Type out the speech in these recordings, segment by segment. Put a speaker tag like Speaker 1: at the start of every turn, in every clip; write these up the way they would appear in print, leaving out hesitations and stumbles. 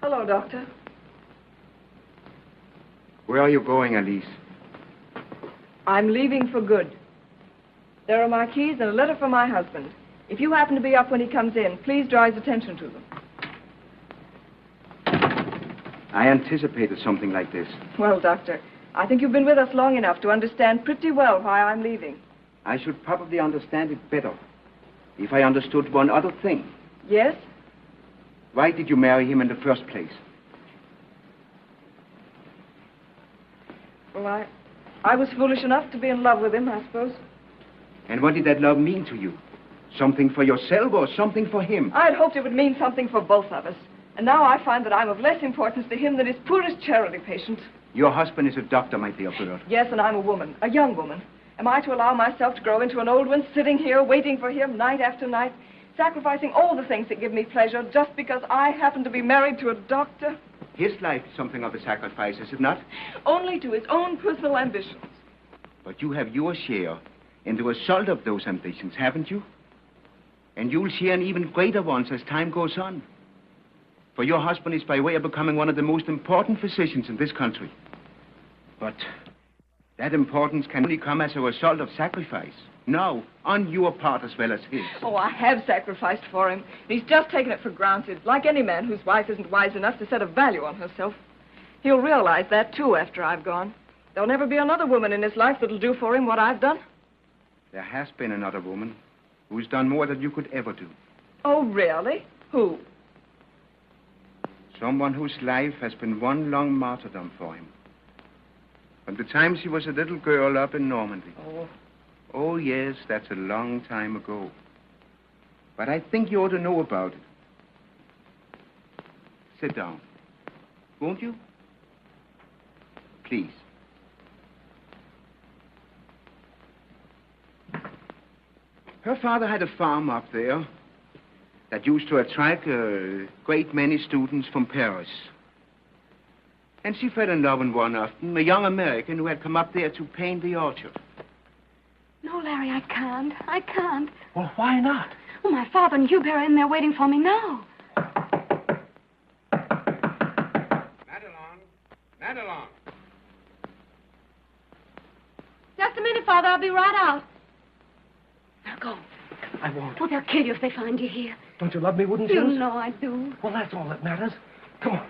Speaker 1: Hello, Doctor.
Speaker 2: Where are you going, Alice?
Speaker 1: I'm leaving for good. There are my keys and a letter from my husband. If you happen to be up when he comes in, please draw his attention to them.
Speaker 2: I anticipated something like this.
Speaker 1: Well, Doctor, I think you've been with us long enough to understand pretty well why I'm leaving.
Speaker 2: I should probably understand it better if I understood one other thing.
Speaker 1: Yes?
Speaker 2: Why did you marry him in the first place?
Speaker 1: Well, I was foolish enough to be in love with him, I suppose.
Speaker 2: And what did that love mean to you? Something for yourself or something for him?
Speaker 1: I had hoped it would mean something for both of us. And now I find that I'm of less importance to him than his poorest charity patient.
Speaker 2: Your husband is a doctor, my dear bird.
Speaker 1: Yes, and I'm a woman, a young woman. Am I to allow myself to grow into an old one, sitting here waiting for him night after night, sacrificing all the things that give me pleasure just because I happen to be married to a doctor?
Speaker 2: His life is something of a sacrifice, is it not?
Speaker 1: Only to his own personal ambitions.
Speaker 2: But you have your share in the result of those ambitions, haven't you? And you'll share in even greater ones as time goes on. For your husband is by way of becoming one of the most important physicians in this country. But that importance can only come as a result of sacrifice. Now, on your part as well as his.
Speaker 1: Oh, I have sacrificed for him. He's just taken it for granted, like any man whose wife isn't wise enough to set a value on herself. He'll realize that, too, after I've gone. There'll never be another woman in his life that'll do for him what I've done.
Speaker 2: There has been another woman who's done more than you could ever do.
Speaker 1: Oh, really? Who?
Speaker 2: Someone whose life has been one long martyrdom for him. From the time she was a little girl up in Normandy.
Speaker 1: Oh.
Speaker 2: Oh, yes, that's a long time ago. But I think you ought to know about it. Sit down. Won't you? Please. Her father had a farm up there that used to attract a great many students from Paris. And she fell in love with one of them, a young American who had come up there to paint the orchard.
Speaker 3: No, Larry, I can't. I can't.
Speaker 4: Well, why not?
Speaker 3: Oh, my father and Hubert are in there waiting for me now.
Speaker 2: Madelon.
Speaker 3: Just a minute, Father. I'll be right out. Now go.
Speaker 4: I won't.
Speaker 3: Oh, they'll kill you if they find you here.
Speaker 4: Don't you love me, wouldn't
Speaker 3: You
Speaker 4: you?
Speaker 3: know I do.
Speaker 4: Well, that's all that matters. Come on.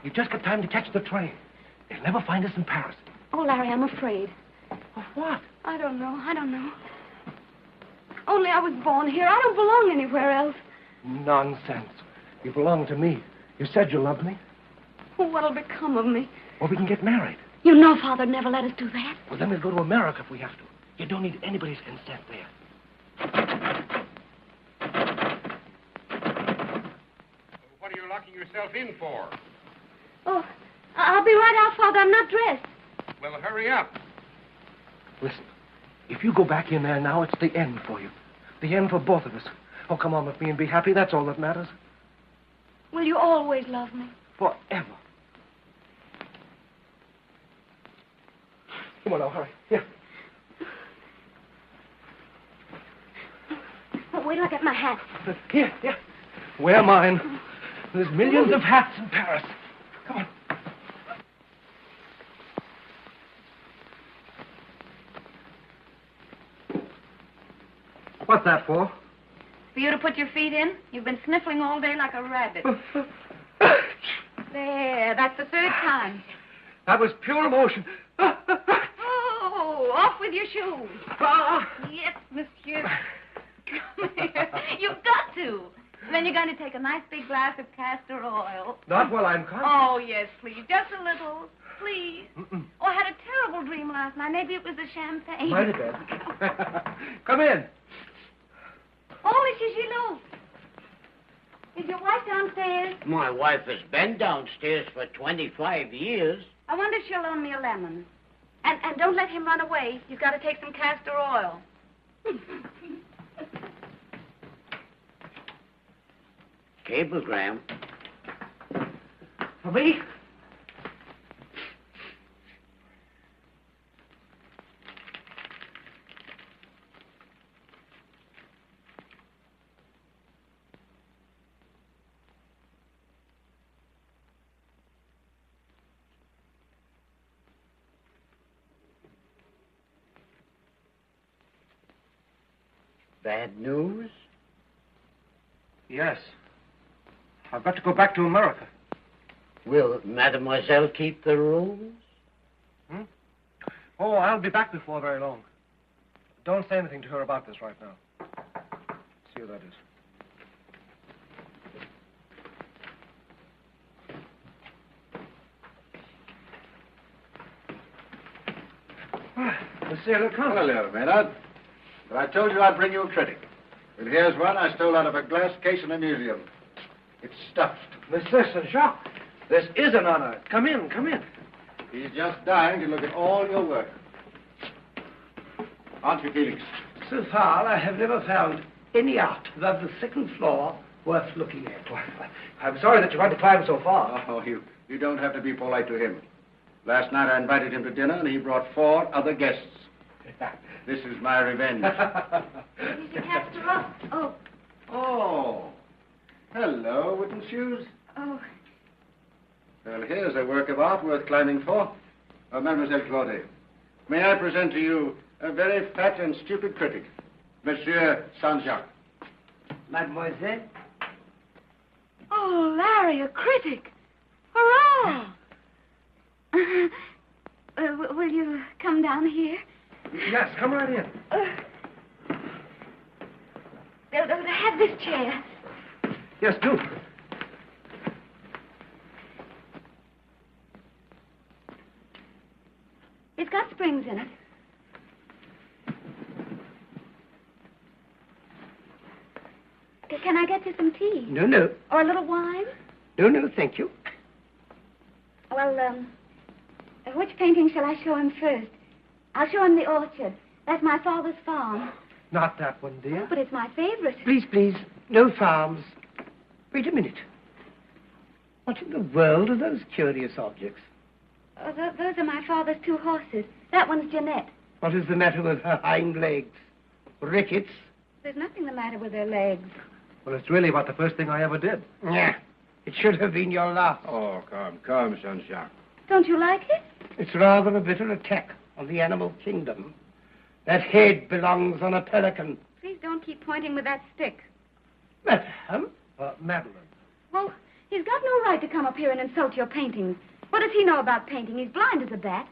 Speaker 4: You've just got time to catch the train. They'll never find us in Paris.
Speaker 3: Oh, Larry, I'm afraid.
Speaker 4: Of what?
Speaker 3: I don't know. Only I was born here. I don't belong anywhere else.
Speaker 4: Nonsense. You belong to me. You said you loved me.
Speaker 3: Oh, what'll become of me?
Speaker 4: Or we can get married.
Speaker 3: You know Father'd never let us do that.
Speaker 4: Well, then we'll go to America if we have to. You don't need anybody's consent there.
Speaker 5: What are you locking yourself in for?
Speaker 3: Oh, I'll be right out, Father. I'm not dressed.
Speaker 5: Well, hurry up.
Speaker 4: Listen, if you go back in there now, it's the end for you. The end for both of us. Oh, come on with me and be happy. That's all that matters.
Speaker 3: Will you always love me?
Speaker 4: Forever. Come on now, hurry. Here.
Speaker 3: Oh, wait till I get my hat.
Speaker 4: Here. Wear mine. There's millions of hats in Paris. Come on. What's that for?
Speaker 3: For you to put your feet in? You've been sniffling all day like a rabbit. There, that's the third time.
Speaker 4: That was pure emotion.
Speaker 3: Oh, off with your shoes. Yes, monsieur. Come here. You've got to. Then you're going to take a nice big glass of castor oil.
Speaker 4: Not while I'm conscious.
Speaker 3: Oh, yes, please. Just a little. Please.
Speaker 4: Mm-mm.
Speaker 3: Oh, I had a terrible dream last night. Maybe it was the champagne.
Speaker 4: Might have been. Come in.
Speaker 3: Oh, Monsieur Gillot. Is your wife downstairs?
Speaker 6: My wife has been downstairs for 25 years.
Speaker 3: I wonder if she'll loan me a lemon. And don't let him run away. He's got to take some castor oil.
Speaker 6: Cablegram.
Speaker 4: For me?
Speaker 6: Bad news?
Speaker 4: Yes. I've got to go back to America.
Speaker 6: Will Mademoiselle keep the rooms?
Speaker 4: Oh, I'll be back before very long. Don't say anything to her about this right now. See who that is. Monsieur le Comte.
Speaker 7: Hello, Maynard. But I told you I'd bring you a critic. But here's one I stole out of a glass case in a museum. It's stuffed.
Speaker 4: Monsieur Saint-Jacques, this is an honor. Come in, come in.
Speaker 7: He's just dying to look at all your work. Aren't you, Felix?
Speaker 8: So far, I have never found any art above the second floor worth looking at.
Speaker 4: I'm sorry that you had to climb so far.
Speaker 7: Oh, you don't have to be polite to him. Last night I invited him to dinner, and he brought 4 other guests. This is my revenge.
Speaker 3: Here's your castor oil. Oh.
Speaker 7: Oh. Hello, wooden shoes.
Speaker 3: Oh.
Speaker 7: Well, here's a work of art worth climbing for. Mademoiselle Claudet. May I present to you a very fat and stupid critic, Monsieur Saint-Jacques.
Speaker 8: Mademoiselle?
Speaker 3: Oh, Larry, a critic. Hurrah! Will you come down here?
Speaker 4: Yes, come right in.
Speaker 3: Have this chair.
Speaker 4: Yes, do.
Speaker 3: It's got springs in it. Can I get you some tea?
Speaker 8: No.
Speaker 3: Or a little wine?
Speaker 8: No, thank you.
Speaker 3: Well, which painting shall I show him first? I'll show him the orchard. That's my father's farm.
Speaker 4: Not that one, dear.
Speaker 3: But it's my favorite.
Speaker 8: Please, no farms. Wait a minute. What in the world are those curious objects?
Speaker 3: Those are my father's 2 horses. That one's Jeanette.
Speaker 8: What is the matter with her hind legs? Rickets?
Speaker 3: There's nothing the matter with her legs.
Speaker 4: Well, it's really about the first thing I ever did.
Speaker 8: Yeah, it should have been your last.
Speaker 7: Oh, come, Saint-Jacques.
Speaker 3: Don't you like it?
Speaker 8: It's rather a bitter attack on the animal kingdom. That head belongs on a pelican.
Speaker 3: Please don't keep pointing with that stick.
Speaker 8: Madame?
Speaker 4: Madeline.
Speaker 3: Well, he's got no right to come up here and insult your paintings. What does he know about painting? He's blind as a bat.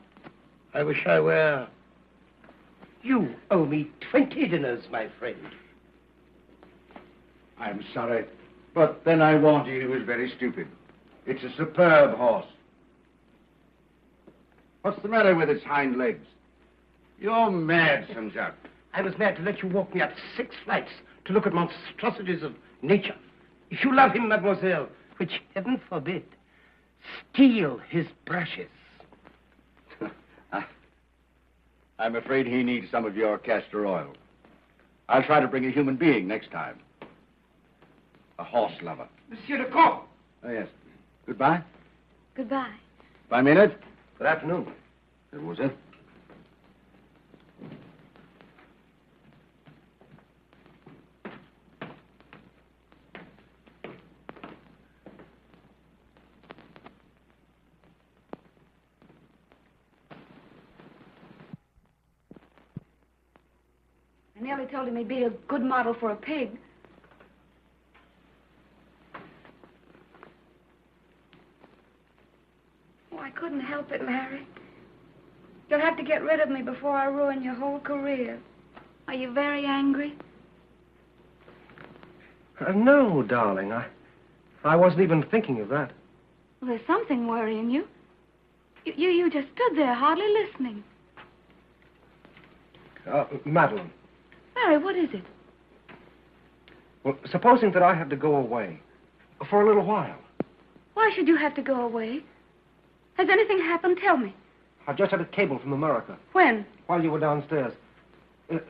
Speaker 8: I wish I were. You owe me 20 dinners, my friend.
Speaker 7: I'm sorry, but then I warned you he was very stupid. It's a superb horse. What's the matter with its hind legs? You're mad, Saint-Jacques.
Speaker 8: I was mad to let you walk me up 6 flights to look at monstrosities of nature. If you love him, mademoiselle, which heaven forbid, steal his brushes.
Speaker 7: I'm afraid he needs some of your castor oil. I'll try to bring a human being next time. A horse lover.
Speaker 8: Monsieur le Comte,
Speaker 7: Oh, yes. Goodbye.
Speaker 3: Goodbye.
Speaker 7: Bye, Maynard.
Speaker 4: Good afternoon.
Speaker 7: Mademoiselle.
Speaker 3: I nearly told him he'd be a good model for a pig. Oh, I couldn't help it, Larry. You'll have to get rid of me before I ruin your whole career. Are you very angry?
Speaker 4: No, darling. I wasn't even thinking of that.
Speaker 3: Well, there's something worrying you. You just stood there, hardly listening.
Speaker 4: Madeline.
Speaker 3: Larry, what is it?
Speaker 4: Well, supposing that I had to go away for a little while.
Speaker 3: Why should you have to go away? Has anything happened? Tell me.
Speaker 4: I've just had a cable from America.
Speaker 3: When?
Speaker 4: While you were downstairs.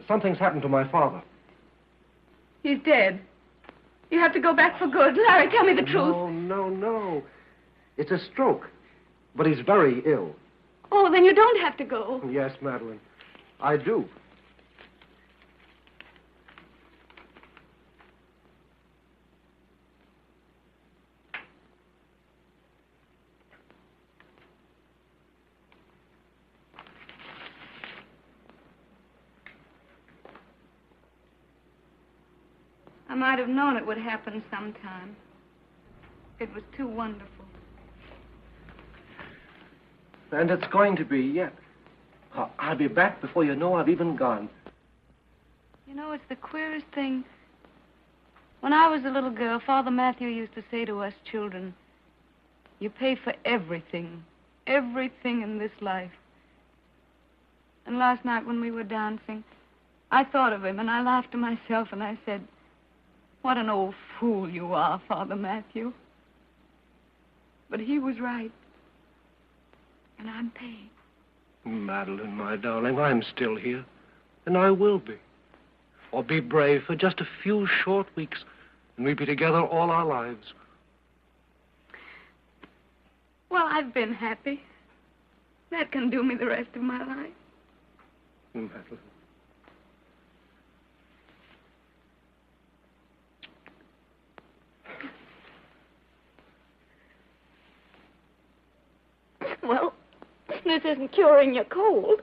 Speaker 4: Something's happened to my father.
Speaker 3: He's dead. You have to go back for good. Larry, tell me the truth.
Speaker 4: No. It's a stroke. But he's very ill.
Speaker 3: Oh, then you don't have to go.
Speaker 4: Yes, Madeline. I do.
Speaker 3: I might have known it would happen sometime. It was too wonderful.
Speaker 4: And it's going to be yet. I'll be back before you know I've even gone.
Speaker 3: You know, it's the queerest thing. When I was a little girl, Father Matthew used to say to us children, you pay for everything in this life. And last night when we were dancing, I thought of him and I laughed to myself and I said, what an old fool you are, Father Matthew. But he was right. And I'm paying.
Speaker 4: Madeline, my darling, I'm still here. And I will be. Or be brave for just a few short weeks. And we'll be together all our lives.
Speaker 3: Well, I've been happy. That can do me the rest of my life.
Speaker 4: Madeline.
Speaker 3: Well, this isn't curing your cold.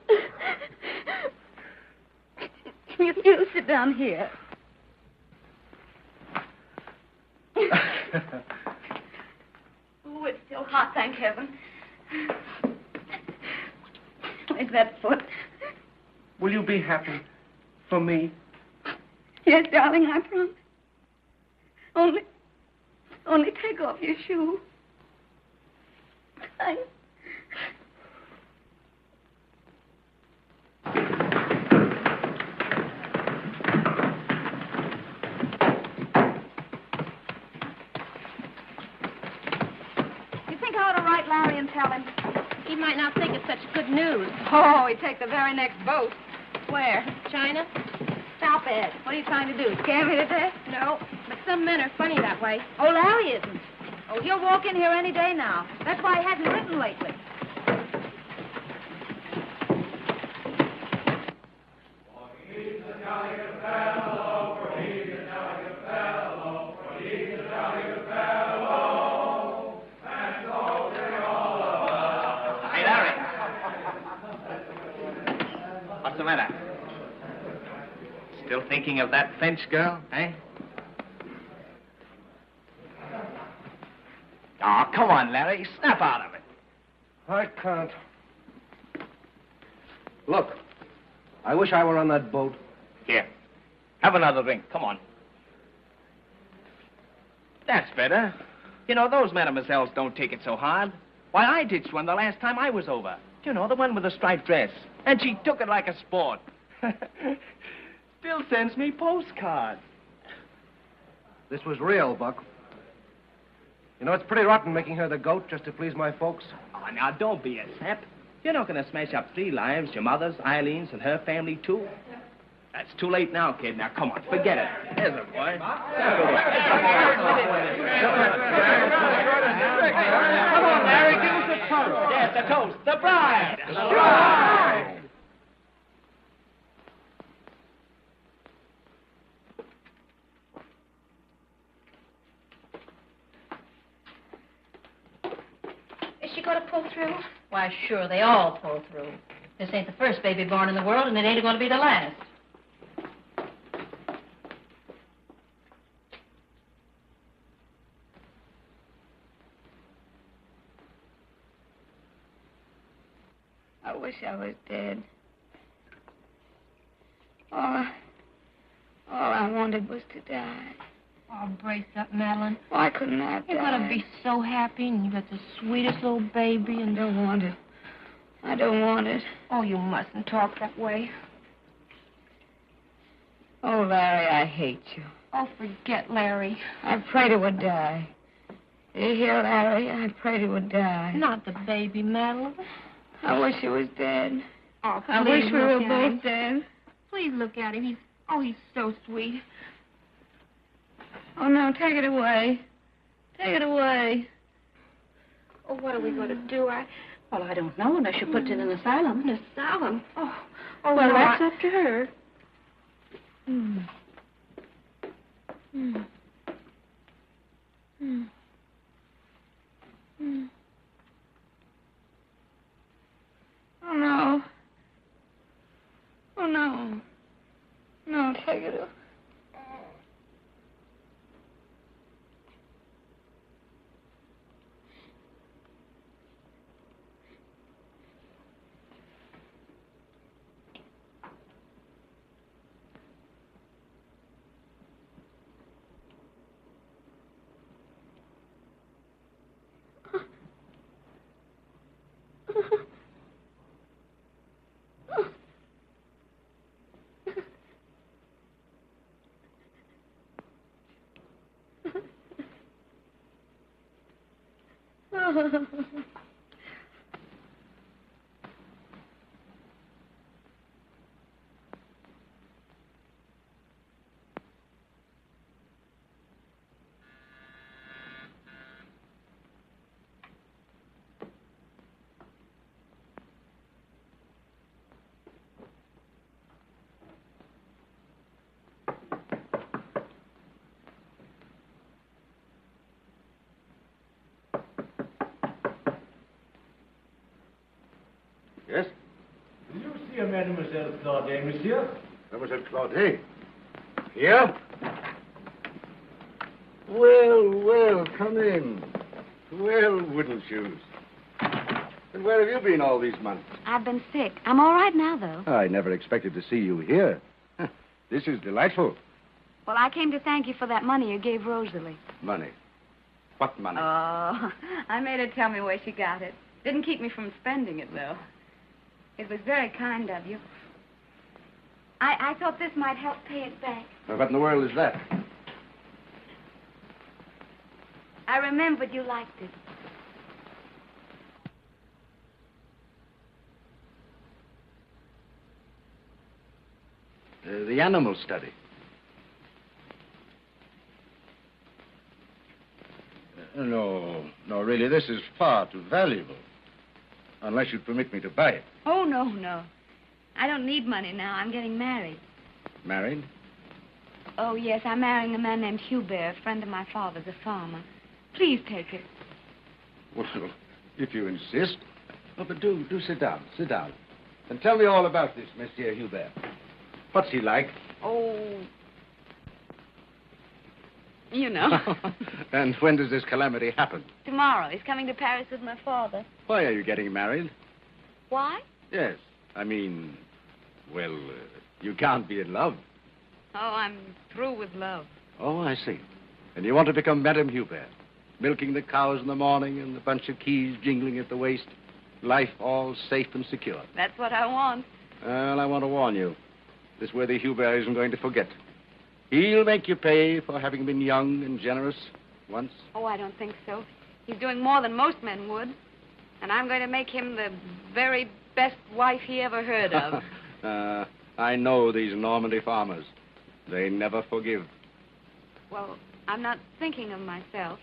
Speaker 3: You sit down here. Oh, it's still hot, thank heaven. Where's that foot?
Speaker 4: Will you be happy for me?
Speaker 3: Yes, darling, I promise. Only take off your shoe. Larry and tell him.
Speaker 9: He might not think it's such good news.
Speaker 3: Oh, he'd take the very next boat.
Speaker 9: Where? China?
Speaker 3: Stop it. What are you trying to do, scare me to death?
Speaker 9: No, but some men are funny that way.
Speaker 3: Oh, Larry isn't. Oh, he'll walk in here any day now. That's why he hasn't written lately.
Speaker 10: Still thinking of that French girl, eh? Oh, come on, Larry. Snap out of it.
Speaker 4: I can't. Look, I wish I were on that boat.
Speaker 10: Here, have another drink. Come on. That's better. You know, those mademoiselles don't take it so hard. Why, I ditched one the last time I was over. You know, the one with the striped dress. And she took it like a sport. Still sends me postcards.
Speaker 4: This was real, Buck. You know, it's pretty rotten making her the goat just to please my folks.
Speaker 10: Oh, now, don't be a sap. You're not going to smash up 3 lives, your mother's, Eileen's, and her family, too. That's too late now, kid. Now, come on, forget it. There's a boy. Yes, a toast. The bride.
Speaker 8: The bride.
Speaker 9: Is she going to pull through? Why, sure, they all pull through. This ain't the first baby born in the world, and it ain't going to be the last.
Speaker 3: I wish I was dead. All I wanted was to die.
Speaker 9: Oh, brace up, Madeline.
Speaker 3: Why couldn't I have
Speaker 9: You're
Speaker 3: died?
Speaker 9: going to be so happy, and you got the sweetest little baby, and...
Speaker 3: I don't want it. I don't want it.
Speaker 9: Oh, you mustn't talk that way.
Speaker 3: Oh, Larry, I hate you.
Speaker 9: Oh, forget Larry.
Speaker 3: I prayed it would die. You hear, Larry? I prayed it would die.
Speaker 9: Not the baby, Madeline.
Speaker 3: I wish he was dead.
Speaker 9: Oh,
Speaker 3: I
Speaker 9: please
Speaker 3: wish we were
Speaker 9: look at
Speaker 3: both
Speaker 9: him.
Speaker 3: dead.
Speaker 9: Please look at him. He's so sweet.
Speaker 3: Oh, no, take it away. Take it away.
Speaker 9: Oh, what are we going to do? Well, I don't know, unless you put it in an asylum. An asylum? Oh, well,
Speaker 3: no,
Speaker 9: that's up to her.
Speaker 3: Mm. Mm. Mm. Mm. Oh, no. Oh, no. No, take it away.
Speaker 7: Yes?
Speaker 8: Do you see a Mademoiselle Claudet, monsieur?
Speaker 7: Mademoiselle Claudet. Here? Well, come in. Well, wooden shoes. And where have you been all these months?
Speaker 3: I've been sick. I'm all right now, though.
Speaker 7: I never expected to see you here. This is delightful.
Speaker 3: Well, I came to thank you for that money you gave Rosalie.
Speaker 7: Money. What money?
Speaker 3: Oh, I made her tell me where she got it. Didn't keep me from spending it, though. It was very kind of you. I thought this might help pay it back.
Speaker 7: What in the world is that?
Speaker 3: I remembered you liked it.
Speaker 7: The animal study. No, really, this is far too valuable. Unless you'd permit me to buy it.
Speaker 3: Oh, no. I don't need money now. I'm getting married.
Speaker 7: Married?
Speaker 3: Oh, yes, I'm marrying a man named Hubert, a friend of my father's, a farmer. Please take it.
Speaker 7: Well, if you insist. Oh, but do sit down. Sit down. And tell me all about this, Monsieur Hubert. What's he like?
Speaker 3: Oh, you know.
Speaker 7: And when does this calamity happen?
Speaker 3: Tomorrow. He's coming to Paris with my father.
Speaker 7: Why are you getting married?
Speaker 3: Why?
Speaker 7: Yes. I mean, well, you can't be in love.
Speaker 3: Oh, I'm through with love.
Speaker 7: Oh, I see. And you want to become Madame Hubert, milking the cows in the morning and the bunch of keys jingling at the waist. Life all safe and secure.
Speaker 3: That's what I want.
Speaker 7: Well, I want to warn you. This worthy Hubert isn't going to forget. He'll make you pay for having been young and generous once.
Speaker 3: Oh, I don't think so. He's doing more than most men would. And I'm going to make him the very best wife he ever heard of.
Speaker 7: I know these Normandy farmers. They never forgive.
Speaker 3: Well, I'm not thinking of myself.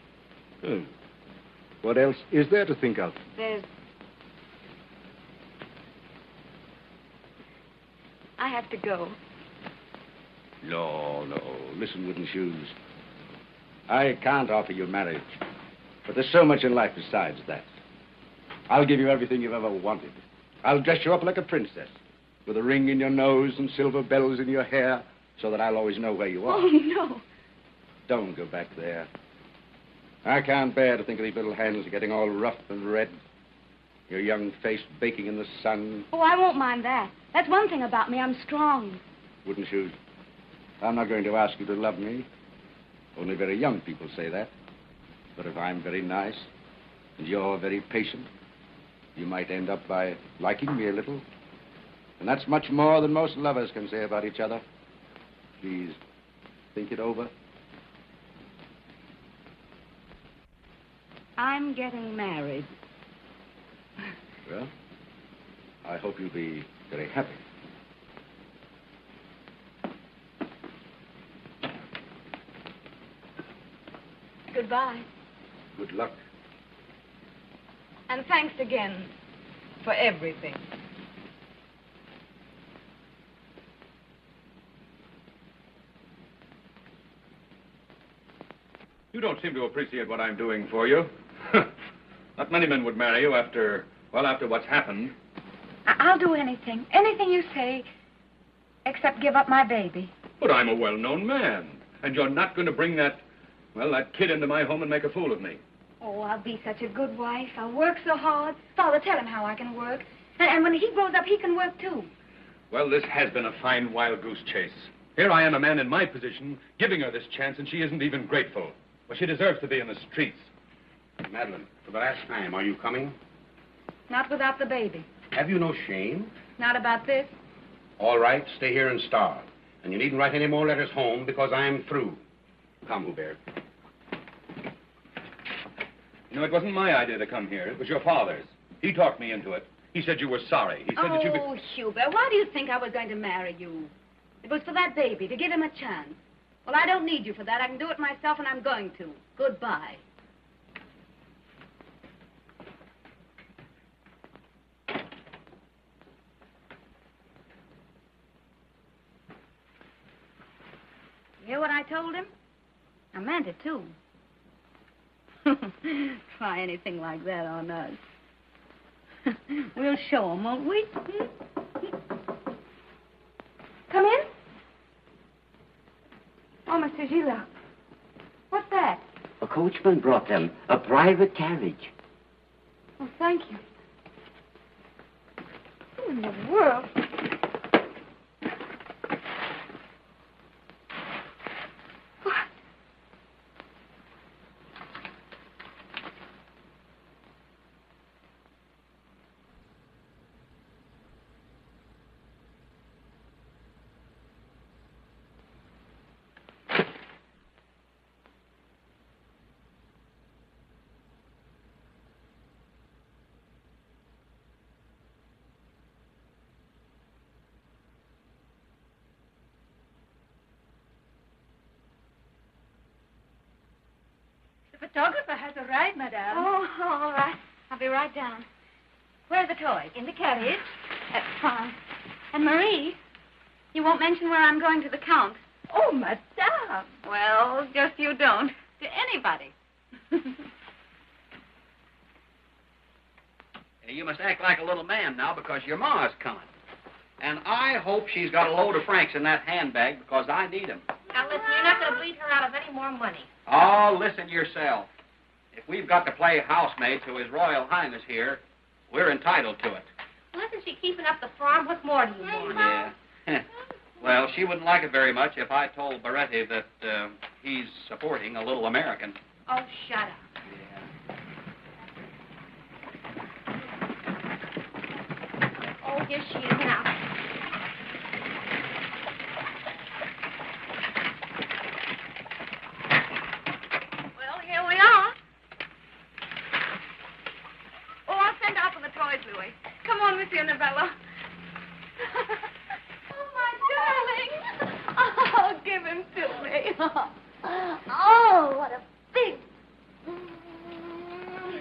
Speaker 7: What else is there to think of?
Speaker 3: There's I have to go.
Speaker 7: No. Listen, Wooden Shoes. I can't offer you marriage, but there's so much in life besides that. I'll give you everything you've ever wanted. I'll dress you up like a princess, with a ring in your nose and silver bells in your hair, so that I'll always know where you are.
Speaker 3: Oh, no.
Speaker 7: Don't go back there. I can't bear to think of these little hands getting all rough and red. Your young face baking in the sun.
Speaker 3: Oh, I won't mind that. That's one thing about me. I'm strong.
Speaker 7: Wooden Shoes, I'm not going to ask you to love me. Only very young people say that. But if I'm very nice and you're very patient, you might end up by liking me a little. And that's much more than most lovers can say about each other. Please, think it over.
Speaker 3: I'm getting married.
Speaker 7: Well, I hope you'll be very happy.
Speaker 3: Goodbye.
Speaker 7: Good luck.
Speaker 3: And thanks again for everything.
Speaker 5: You don't seem to appreciate what I'm doing for you. Not many men would marry you after what's happened.
Speaker 3: I'll do anything. Anything you say, except give up my baby.
Speaker 5: But I'm a well-known man, and you're not going to bring that kid into my home and make a fool of me.
Speaker 3: Oh, I'll be such a good wife. I'll work so hard. Father, tell him how I can work. And when he grows up, he can work, too.
Speaker 5: Well, this has been a fine wild goose chase. Here I am, a man in my position, giving her this chance, and she isn't even grateful. Well, she deserves to be in the streets.
Speaker 7: Madeline, for the last time, are you coming?
Speaker 3: Not without the baby.
Speaker 7: Have you no shame?
Speaker 3: Not about this.
Speaker 7: All right, stay here and starve. And you needn't write any more letters home because I'm through. Come, Hubert.
Speaker 5: You know, it wasn't my idea to come here. It was your father's. He talked me into it. He said you were sorry. He said that you...
Speaker 3: Oh, Hubert, why do you think I was going to marry you? It was for that baby, to give him a chance. Well, I don't need you for that. I can do it myself, and I'm going to. Goodbye. You hear what I told him? I meant it, too. Try anything like that on us. We'll show him, won't we? Come in. Oh, Mr. Gila. What's that?
Speaker 6: A coachman brought them a private carriage.
Speaker 3: Oh, thank you. Who in the world? What?
Speaker 11: The photographer has arrived, madame.
Speaker 3: Oh, all right. I'll be right down. Where are the toys?
Speaker 11: In the carriage.
Speaker 3: Fine. And Marie, you won't mention where I'm going to the Count.
Speaker 11: Oh, madame.
Speaker 3: Well, just you don't. To anybody.
Speaker 12: You must act like a little man now because your ma's coming. And I hope she's got a load of francs in that handbag because I need them.
Speaker 9: Now, listen, you're not going to bleed her out of any more money.
Speaker 12: Oh, listen yourself. If we've got to play housemaid to His Royal Highness here, we're entitled to it.
Speaker 9: Well, isn't she keeping up the farm? What more do you want?
Speaker 12: Yeah. Well, she wouldn't like it very much if I told Baretti that he's supporting a little American.
Speaker 9: Oh, shut up. Oh, here she is now.
Speaker 3: Well, here we are. Oh, I'll send out for the toys, Louis. Come on, Monsieur Novello. Oh, my darling. Oh, give him to me.
Speaker 9: Oh, what a big...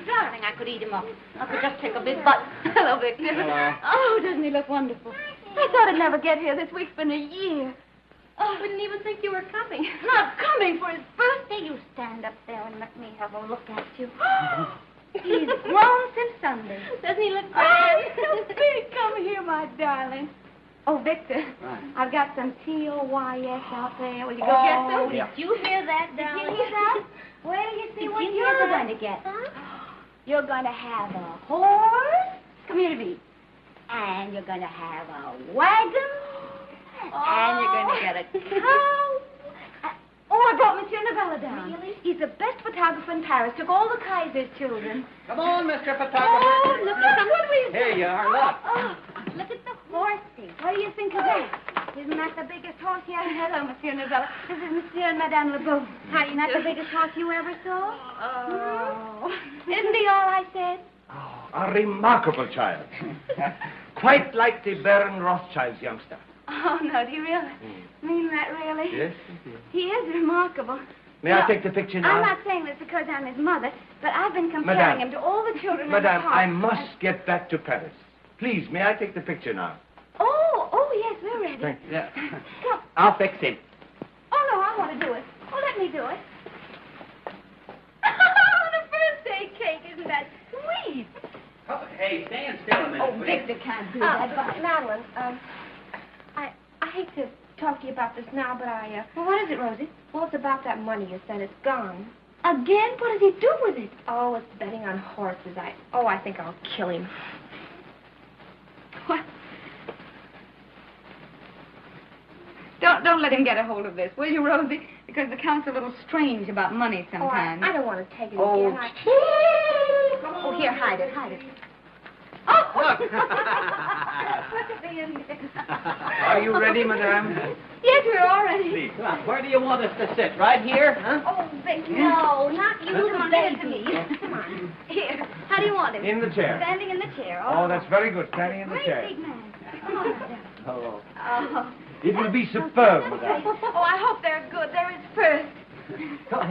Speaker 9: Darling, I could eat him up. I could just take a big bite.
Speaker 3: Hello, Victor.
Speaker 12: Hello.
Speaker 3: Oh, doesn't he look wonderful?
Speaker 11: I thought I'd never get here. This week's been a year.
Speaker 9: Oh, we didn't even think you were coming.
Speaker 11: Not coming for his birthday. You stand up there and let me have a look at you. He's grown since Sunday.
Speaker 9: Doesn't he look
Speaker 11: Oh,
Speaker 9: grand?
Speaker 11: so big. Come here, my darling. Oh, Victor, I've got some TOYS out there. Will you go get some?
Speaker 9: Did you hear that,
Speaker 11: Did
Speaker 9: darling?
Speaker 11: you hear that? Well, you see what you're going to get. You're going to have a horse. Come here to me. And you're going to have a wagon. And you're going to get a cow. Oh, I brought Monsieur Novella down. Really? He's the best photographer in Paris. Took all the Kaiser's children.
Speaker 12: Come on, Mr. Photographer.
Speaker 11: Oh, look at them. What do we
Speaker 12: Here you are, look.
Speaker 11: Oh, look at the horsey. What do you think of that? Isn't that the biggest horse you ever had? Hello, Monsieur Novella. This is Monsieur and Madame Lebeau. Isn't that the biggest horse you ever saw? Oh. Isn't he all I said?
Speaker 8: Oh, a remarkable child. Quite like the Baron Rothschild's youngster.
Speaker 11: Oh, no, do you really mean that, really?
Speaker 8: Yes.
Speaker 11: He is remarkable.
Speaker 8: May I take the picture now?
Speaker 11: I'm not saying this because I'm his mother, but I've been comparing
Speaker 8: Madame.
Speaker 11: him to all the children
Speaker 8: Madame,
Speaker 11: in the park.
Speaker 8: I must get back to Paris. Please, may I take the picture now?
Speaker 11: Oh, yes, we're ready.
Speaker 8: Thank you. Yeah.
Speaker 11: Come.
Speaker 12: I'll fix him.
Speaker 11: Oh, no, I want to do it. Oh, let me do it. Oh, the birthday cake. Isn't that sweet?
Speaker 12: Oh, hey, stand still a minute,
Speaker 11: Oh,
Speaker 12: please.
Speaker 11: Victor can't do that. But, Madeline, I hate to talk to you about this now, but Well, what is it, Rosie? Well, it's about that money you said. It's gone. Again? What does he do with it? Oh, it's betting on horses. I think I'll kill him. What?
Speaker 3: Don't let him get a hold of this, will you, Rosie? Because the Count's a little strange about money sometimes.
Speaker 11: I don't want to take it
Speaker 8: Oh.
Speaker 11: again. Oh, here, hide it. Oh!
Speaker 12: Look.
Speaker 11: Look at the end.
Speaker 8: Are you ready, Madame?
Speaker 11: Yes, we're all ready.
Speaker 8: Please.
Speaker 12: Come on, where do you want us to sit? Right here? Huh?
Speaker 11: Oh, Vic, no, not you. Come on, give it to me. Come on. Here. How do you want it?
Speaker 8: In the chair.
Speaker 11: Standing in the chair.
Speaker 8: Oh, that's very good. Standing in the
Speaker 11: Great
Speaker 8: chair.
Speaker 11: big man. Come on, Madame.
Speaker 8: Oh.
Speaker 11: Oh.
Speaker 8: It will be superb, Madame.
Speaker 11: Oh, I hope they're good. They're his first.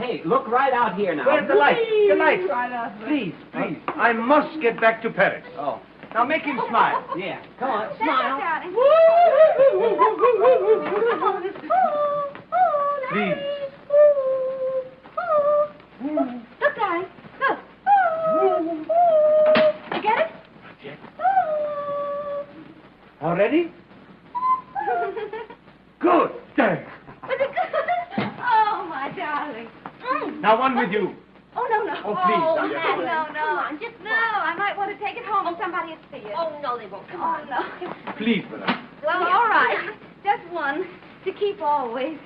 Speaker 12: Hey, look right out here now.
Speaker 8: Where's the light? The light.
Speaker 11: Right out there.
Speaker 8: Please. I must get back to Paris.
Speaker 12: Oh,
Speaker 8: Now make him smile.
Speaker 12: yeah. Come on,
Speaker 11: That's
Speaker 12: smile.
Speaker 11: it, darling.
Speaker 8: Please.
Speaker 11: Look, darling. Look. You get it?
Speaker 8: Already? Good. There.
Speaker 11: Was it good? Oh, my darling.
Speaker 8: Now one with you.
Speaker 11: Oh, no.
Speaker 8: Oh, please.
Speaker 11: Oh,
Speaker 8: Now,
Speaker 11: no. Come on, just no. I might want to take it home and somebody will see it. Oh, no, they won't. Come on. No.
Speaker 8: Please, Madame.
Speaker 11: Well, all right. Just one to keep always.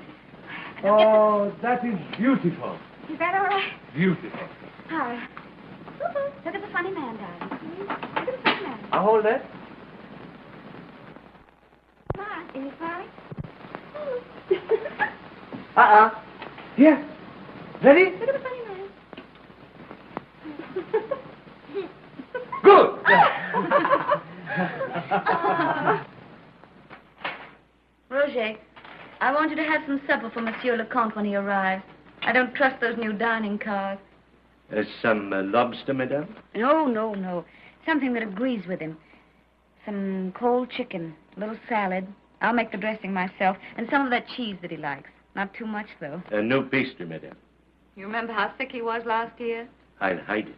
Speaker 8: Oh, that is beautiful.
Speaker 11: Is that all right?
Speaker 8: Beautiful.
Speaker 11: All right. Look at the funny man, darling. Look at the funny man.
Speaker 8: I'll hold that.
Speaker 11: Come on. Is he smiling?
Speaker 8: Here. Ready?
Speaker 11: Look at the funny man.
Speaker 8: Good.
Speaker 3: Roger, I want you to have some supper for Monsieur le Comte when he arrives. I don't trust those new dining cars.
Speaker 8: Some lobster, Madame?
Speaker 3: No. Something that agrees with him. Some cold chicken, a little salad. I'll make the dressing myself, and some of that cheese that he likes. Not too much, though.
Speaker 8: No pastry, Madame.
Speaker 3: You remember how sick he was last year?
Speaker 8: I'll hide it.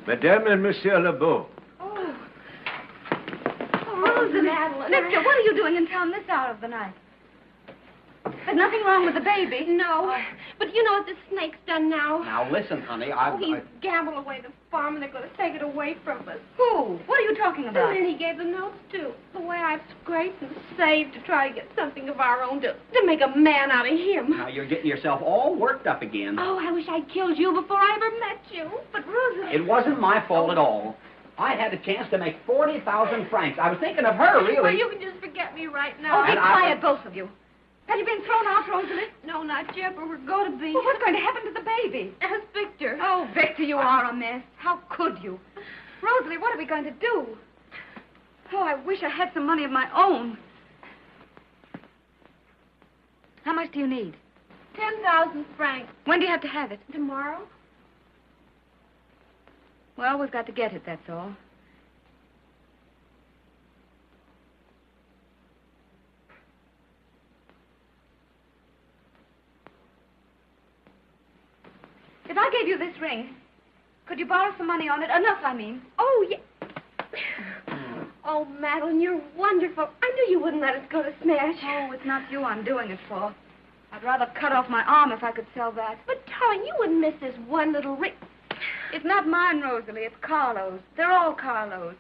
Speaker 8: Madame and Monsieur Lebeau.
Speaker 11: Oh, Rosa, Madeline.
Speaker 3: Victor, what are you doing in town this hour of the night? There's nothing wrong with the baby.
Speaker 11: No. But you know what the snake's done now?
Speaker 12: Now, listen, honey,
Speaker 11: He's gambled away the farm, and they're going to take it away from us.
Speaker 3: Who? What are you talking
Speaker 11: The
Speaker 3: about?
Speaker 11: man he gave the notes to. The way I've scraped and saved to try to get something of our own to make a man out of him.
Speaker 12: Now, you're getting yourself all worked up again.
Speaker 11: Oh, I wish I'd killed you before I ever met you. But Rosa...
Speaker 12: It wasn't my fault at all. I had a chance to make 40,000 francs. I was thinking of her, really.
Speaker 11: Well, you can just forget me right now.
Speaker 3: Oh, be
Speaker 12: And
Speaker 3: quiet, both of you.
Speaker 11: Have you been thrown out, Rosalie? No, not yet, but we're going to be.
Speaker 3: Well, what's going to happen to the baby?
Speaker 11: Ask Victor.
Speaker 3: Oh, Victor, you are a mess. How could you? Rosalie, what are we going to do? Oh, I wish I had some money of my own. How much do you need?
Speaker 11: 10,000 francs.
Speaker 3: When do you have to have it?
Speaker 11: Tomorrow?
Speaker 3: Well, we've got to get it, that's all. If I gave you this ring, could you borrow some money on it? Enough, I mean.
Speaker 11: Oh, yeah. Oh, Madeline, you're wonderful. I knew you wouldn't let us go to Smash.
Speaker 3: Oh, it's not you I'm doing it for. I'd rather cut off my arm if I could sell that.
Speaker 11: But, darling, you wouldn't miss this one little ring.
Speaker 3: It's not mine, Rosalie. It's Carlo's. They're all Carlo's.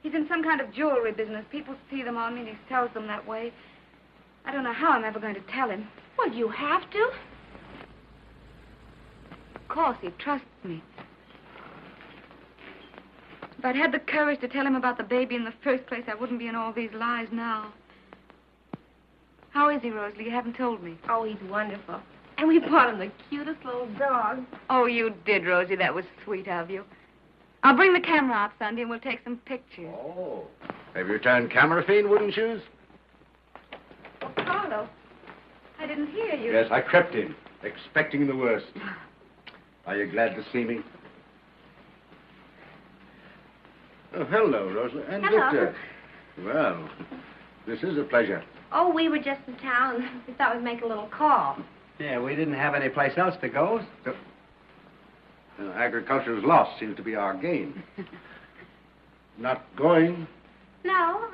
Speaker 3: He's in some kind of jewelry business. People see them on me and he sells them that way. I don't know how I'm ever going to tell him.
Speaker 11: Well, you have to.
Speaker 3: Of course, he trusts me. If I'd had the courage to tell him about the baby in the first place, I wouldn't be in all these lies now. How is he, Rosalie? You haven't told me.
Speaker 11: Oh, he's wonderful. And we bought him the cutest little dog.
Speaker 3: Oh, you did, Rosie. That was sweet of you. I'll bring the camera out Sunday and we'll take some pictures.
Speaker 7: Oh. Have you turned camera fiend, wooden shoes?
Speaker 3: Oh, Carlo. I didn't hear you.
Speaker 7: Yes, I crept in, expecting the worst. Are you glad to see me? Oh, hello, Rosalie. And
Speaker 11: Hello.
Speaker 7: Victor. Well, this is a pleasure.
Speaker 11: Oh, we were just in town. We thought we'd make a little call.
Speaker 10: Yeah, we didn't have any place else to go. So...
Speaker 7: Agriculture's loss seems to be our gain. Not going?
Speaker 11: No.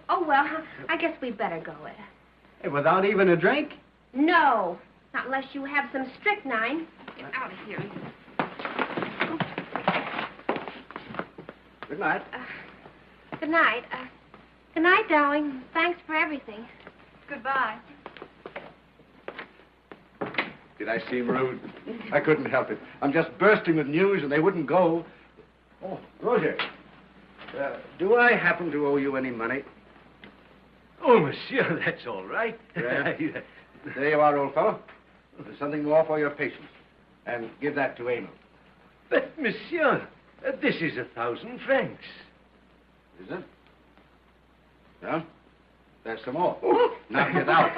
Speaker 11: Oh, well, I guess we'd better go.
Speaker 10: Hey, without even a drink?
Speaker 11: No. Not unless you have some strychnine. Get out of here.
Speaker 7: Good night.
Speaker 11: Good night. Good night, darling. Thanks for everything.
Speaker 3: Goodbye.
Speaker 7: Did I seem rude? I couldn't help it. I'm just bursting with news and they wouldn't go. Oh, Roger. Do I happen to owe you any money?
Speaker 8: Oh, monsieur, that's all right.
Speaker 7: Yeah. There you are, old fellow. There's something more for your patients. And give that to Emil.
Speaker 8: But, monsieur, this is 1,000 francs.
Speaker 7: Is it? Well, there's some more. Now get out.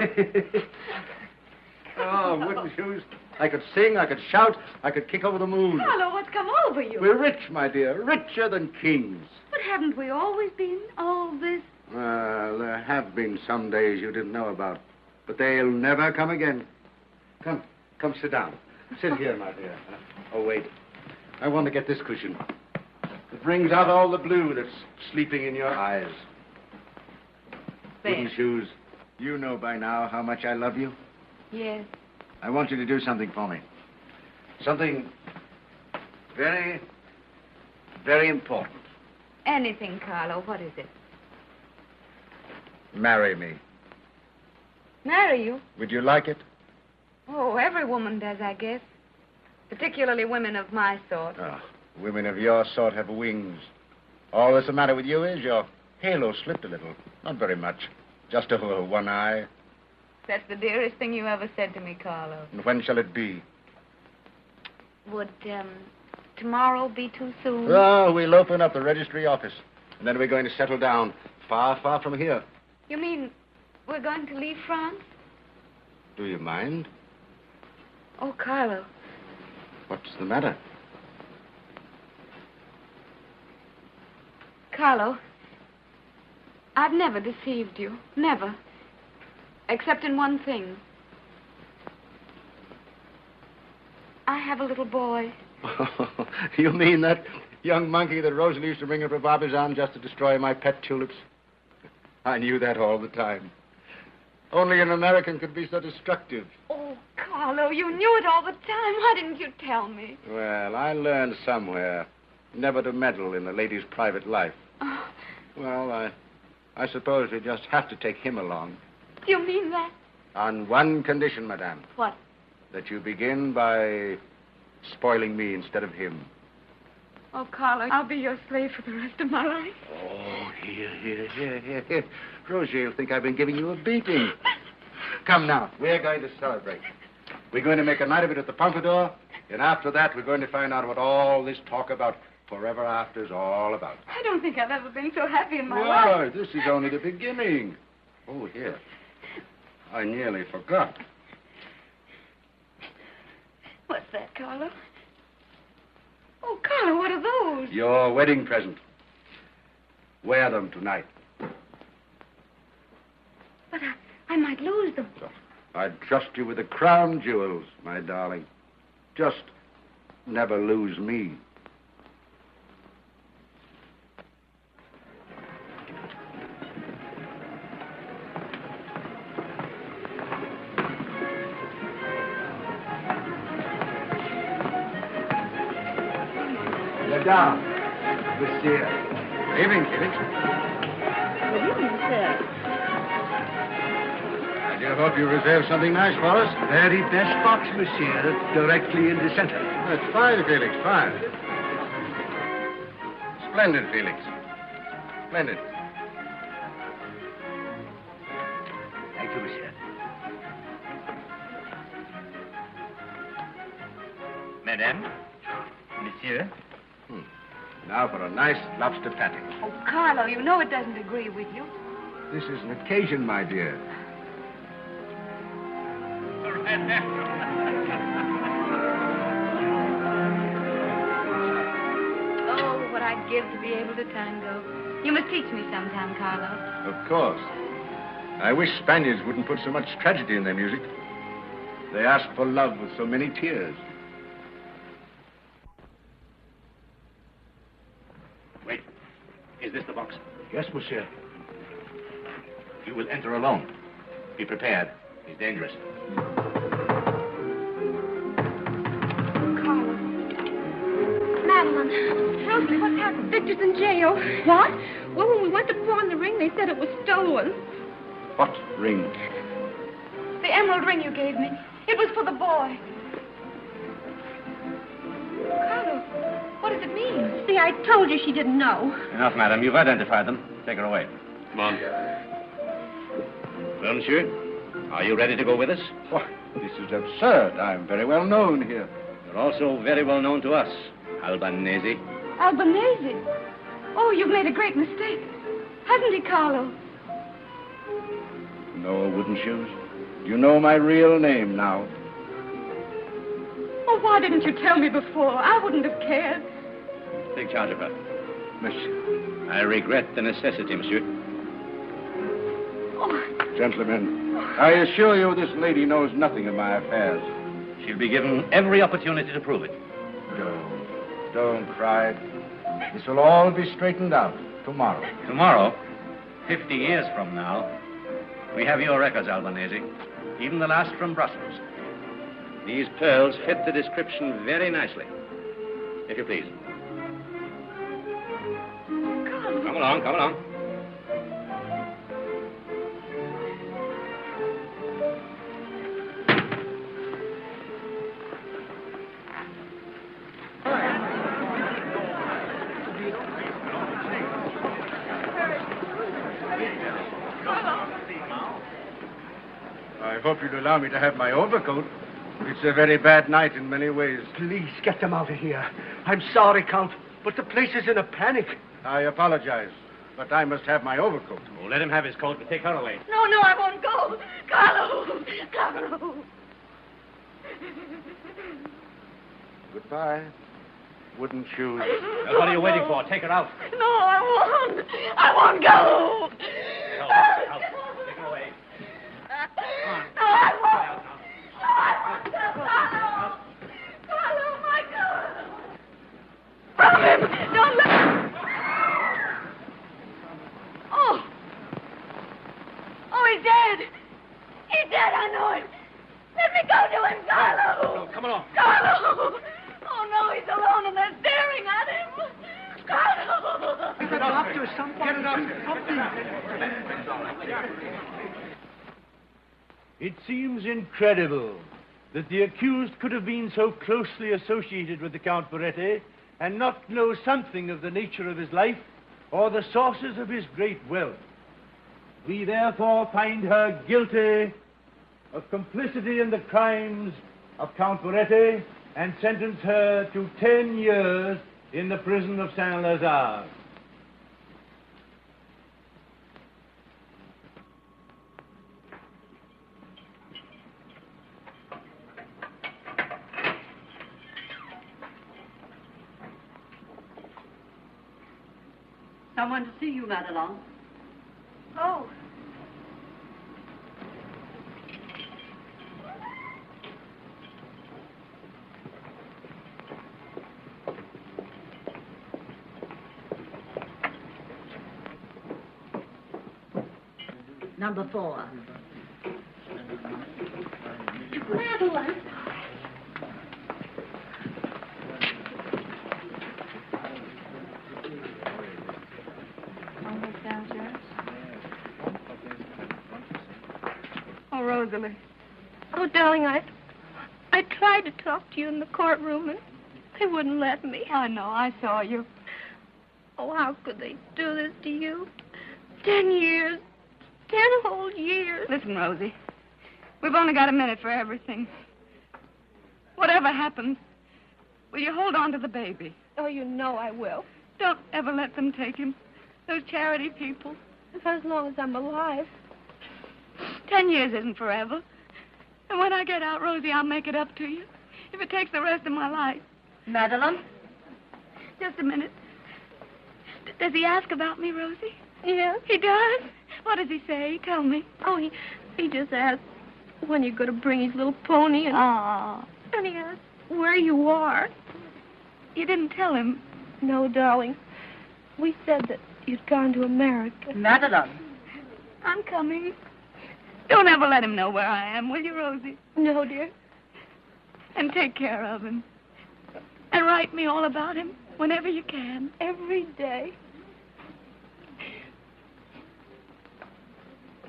Speaker 7: Oh, wooden shoes. I could sing, I could shout, I could kick over the moon.
Speaker 3: Carlo, what's come over you?
Speaker 7: We're rich, my dear, richer than kings.
Speaker 3: But haven't we always been all this?
Speaker 7: Well, there have been some days you didn't know about, but they'll never come again. Come, sit down. Sit here, my dear. Oh, wait. I want to get this cushion. It brings out all the blue that's sleeping in your eyes.
Speaker 3: There.
Speaker 7: Wooden shoes, you know by now how much I love you.
Speaker 3: Yes.
Speaker 7: I want you to do something for me. Something very, very important.
Speaker 3: Anything, Carlo. What is it?
Speaker 7: Marry me.
Speaker 3: Marry you?
Speaker 7: Would you like it?
Speaker 3: Oh, every woman does, I guess. Particularly women of my sort.
Speaker 7: Oh, women of your sort have wings. All that's the matter with you is your halo slipped a little. Not very much. Just over one eye.
Speaker 3: That's the dearest thing you ever said to me, Carlo.
Speaker 7: And when shall it be?
Speaker 3: Would, tomorrow be too soon?
Speaker 7: Oh, we'll open up the registry office. And then we're going to settle down far, far from here.
Speaker 3: You mean we're going to leave France?
Speaker 7: Do you mind?
Speaker 3: Oh, Carlo.
Speaker 7: What's the matter?
Speaker 3: Carlo, I've never deceived you. Never. Except in one thing. I have a little boy.
Speaker 7: You mean that young monkey that Rosalie used to bring up her Barbie's arm just to destroy my pet tulips? I knew that all the time. Only an American could be so destructive.
Speaker 3: Oh, Carlo, you knew it all the time. Why didn't you tell me?
Speaker 7: Well, I learned somewhere never to meddle in a lady's private life.
Speaker 3: Oh.
Speaker 7: Well, I suppose we just have to take him along.
Speaker 3: Do you mean that?
Speaker 7: On one condition, madame.
Speaker 3: What?
Speaker 7: That you begin by spoiling me instead of him.
Speaker 3: Oh, Carlo, I'll be your slave for the rest of my life.
Speaker 7: Oh, here. Rosie will think I've been giving you a beating. Come now, we're going to celebrate. We're going to make a night of it at the Pompadour, and after that, we're going to find out what all this talk about forever after is all about.
Speaker 3: I don't think I've ever been so happy in my life.
Speaker 7: Well, this is only the beginning. Oh, here. I nearly forgot.
Speaker 3: What's that, Carlo? Oh, Carlo, what are those?
Speaker 7: Your wedding present. Wear them tonight.
Speaker 3: But I might lose them.
Speaker 7: I'd trust you with the crown jewels, my darling. Just never lose me. Madame, monsieur. Good evening, Felix.
Speaker 3: Good evening, sir.
Speaker 7: I do hope you reserved something nice for us.
Speaker 8: Very best box, monsieur, directly in the center.
Speaker 7: That's fine, Felix, fine. Splendid, Felix. Splendid.
Speaker 8: Thank you, monsieur.
Speaker 10: Madame, monsieur.
Speaker 7: Now for a nice lobster patty.
Speaker 3: Oh, Carlo, you know it doesn't agree with you.
Speaker 7: This is an occasion, my dear.
Speaker 3: Oh, what I'd give to be able to tango. You must teach me sometime, Carlo.
Speaker 7: Of course. I wish Spaniards wouldn't put so much tragedy in their music. They ask for love with so many tears.
Speaker 5: Wait. Is this the box?
Speaker 8: Yes, monsieur.
Speaker 5: You will enter alone. Be prepared. He's dangerous.
Speaker 3: Carlo. Madeline, tell me what's happened. Victor's in jail. What? Well, when we went to pawn the ring, they said it was stolen.
Speaker 7: What ring?
Speaker 3: The emerald ring you gave me. It was for the boy. Carlo, what does it mean? See, I told you she didn't know.
Speaker 5: Enough, madam. You've identified them. Take her away. Come on. Well, monsieur, are you ready to go with us?
Speaker 7: Why, this is absurd. I'm very well known here.
Speaker 5: You're also very well known to us, Albanese.
Speaker 3: Albanese? Oh, you've made a great mistake. Hasn't he, Carlo?
Speaker 7: No, wooden shoes. You know my real name now.
Speaker 3: Oh, why didn't you tell me before? I wouldn't have cared.
Speaker 5: Take charge of her.
Speaker 7: Monsieur.
Speaker 5: I regret the necessity, monsieur.
Speaker 3: Oh.
Speaker 7: Gentlemen, I assure you this lady knows nothing of my affairs.
Speaker 5: She'll be given every opportunity to prove it.
Speaker 7: Don't cry. This will all be straightened out tomorrow.
Speaker 5: Tomorrow, 50 years from now, we have your records, Albanese. Even the last from Brussels. These pearls fit the description very nicely. If you please. Come along, come along.
Speaker 7: I hope you'd allow me to have my overcoat. It's a very bad night in many ways.
Speaker 8: Please get them out of here. I'm sorry, Count, but the place is in a panic.
Speaker 7: I apologize, but I must have my overcoat.
Speaker 5: Oh, let him have his coat, but take her away.
Speaker 3: No, I won't go. Carlo! Carlo!
Speaker 7: Goodbye, wooden shoes.
Speaker 5: Well, what are you waiting for? Take her out.
Speaker 3: No, I won't. I won't go.
Speaker 5: Out. Take her away.
Speaker 3: No, I won't. No, I won't go. Carlo! Carlo, my God! From him! Don't let him! Oh, he's dead! He's dead, I know it! Let me go to him, Carlo!
Speaker 5: No, come along.
Speaker 3: Carlo! Oh, no, he's alone and they're staring at him! Carlo!
Speaker 8: Get a doctor, somebody. Get a doctor, something.
Speaker 13: It seems incredible that the accused could have been so closely associated with the Count Berete and not know something of the nature of his life or the sources of his great wealth. We therefore find her guilty of complicity in the crimes of Count Berete and sentence her to 10 years in the prison of Saint-Lazare.
Speaker 14: Someone to see you, Madelon.
Speaker 3: Oh.
Speaker 14: Number 4.
Speaker 11: Madeline.
Speaker 3: Almost downstairs. Oh, Rosalie.
Speaker 15: Oh, darling, I tried to talk to you in the courtroom, and they wouldn't let me.
Speaker 3: I know. I saw you.
Speaker 15: Oh, how could they do this to you? 10 years. 10 whole years.
Speaker 3: Listen, Rosie. We've only got a minute for everything. Whatever happens, will you hold on to the baby?
Speaker 15: Oh, you know I will.
Speaker 3: Don't ever let them take him. Those charity people.
Speaker 15: For as long as I'm alive.
Speaker 3: 10 years isn't forever. And when I get out, Rosie, I'll make it up to you. If it takes the rest of my life.
Speaker 14: Madelon?
Speaker 3: Just a minute. Does he ask about me, Rosie?
Speaker 15: Yeah.
Speaker 3: He does? What does he say? Tell me.
Speaker 15: Oh, he just asked when you're going to bring his little pony, and...
Speaker 3: Aw.
Speaker 15: And he asked where you are.
Speaker 3: You didn't tell him?
Speaker 15: No, darling. We said that you'd gone to America.
Speaker 14: Madelon.
Speaker 3: I'm coming. Don't ever let him know where I am, will you, Rosie?
Speaker 15: No, dear.
Speaker 3: And take care of him. And write me all about him whenever you can.
Speaker 15: Every day.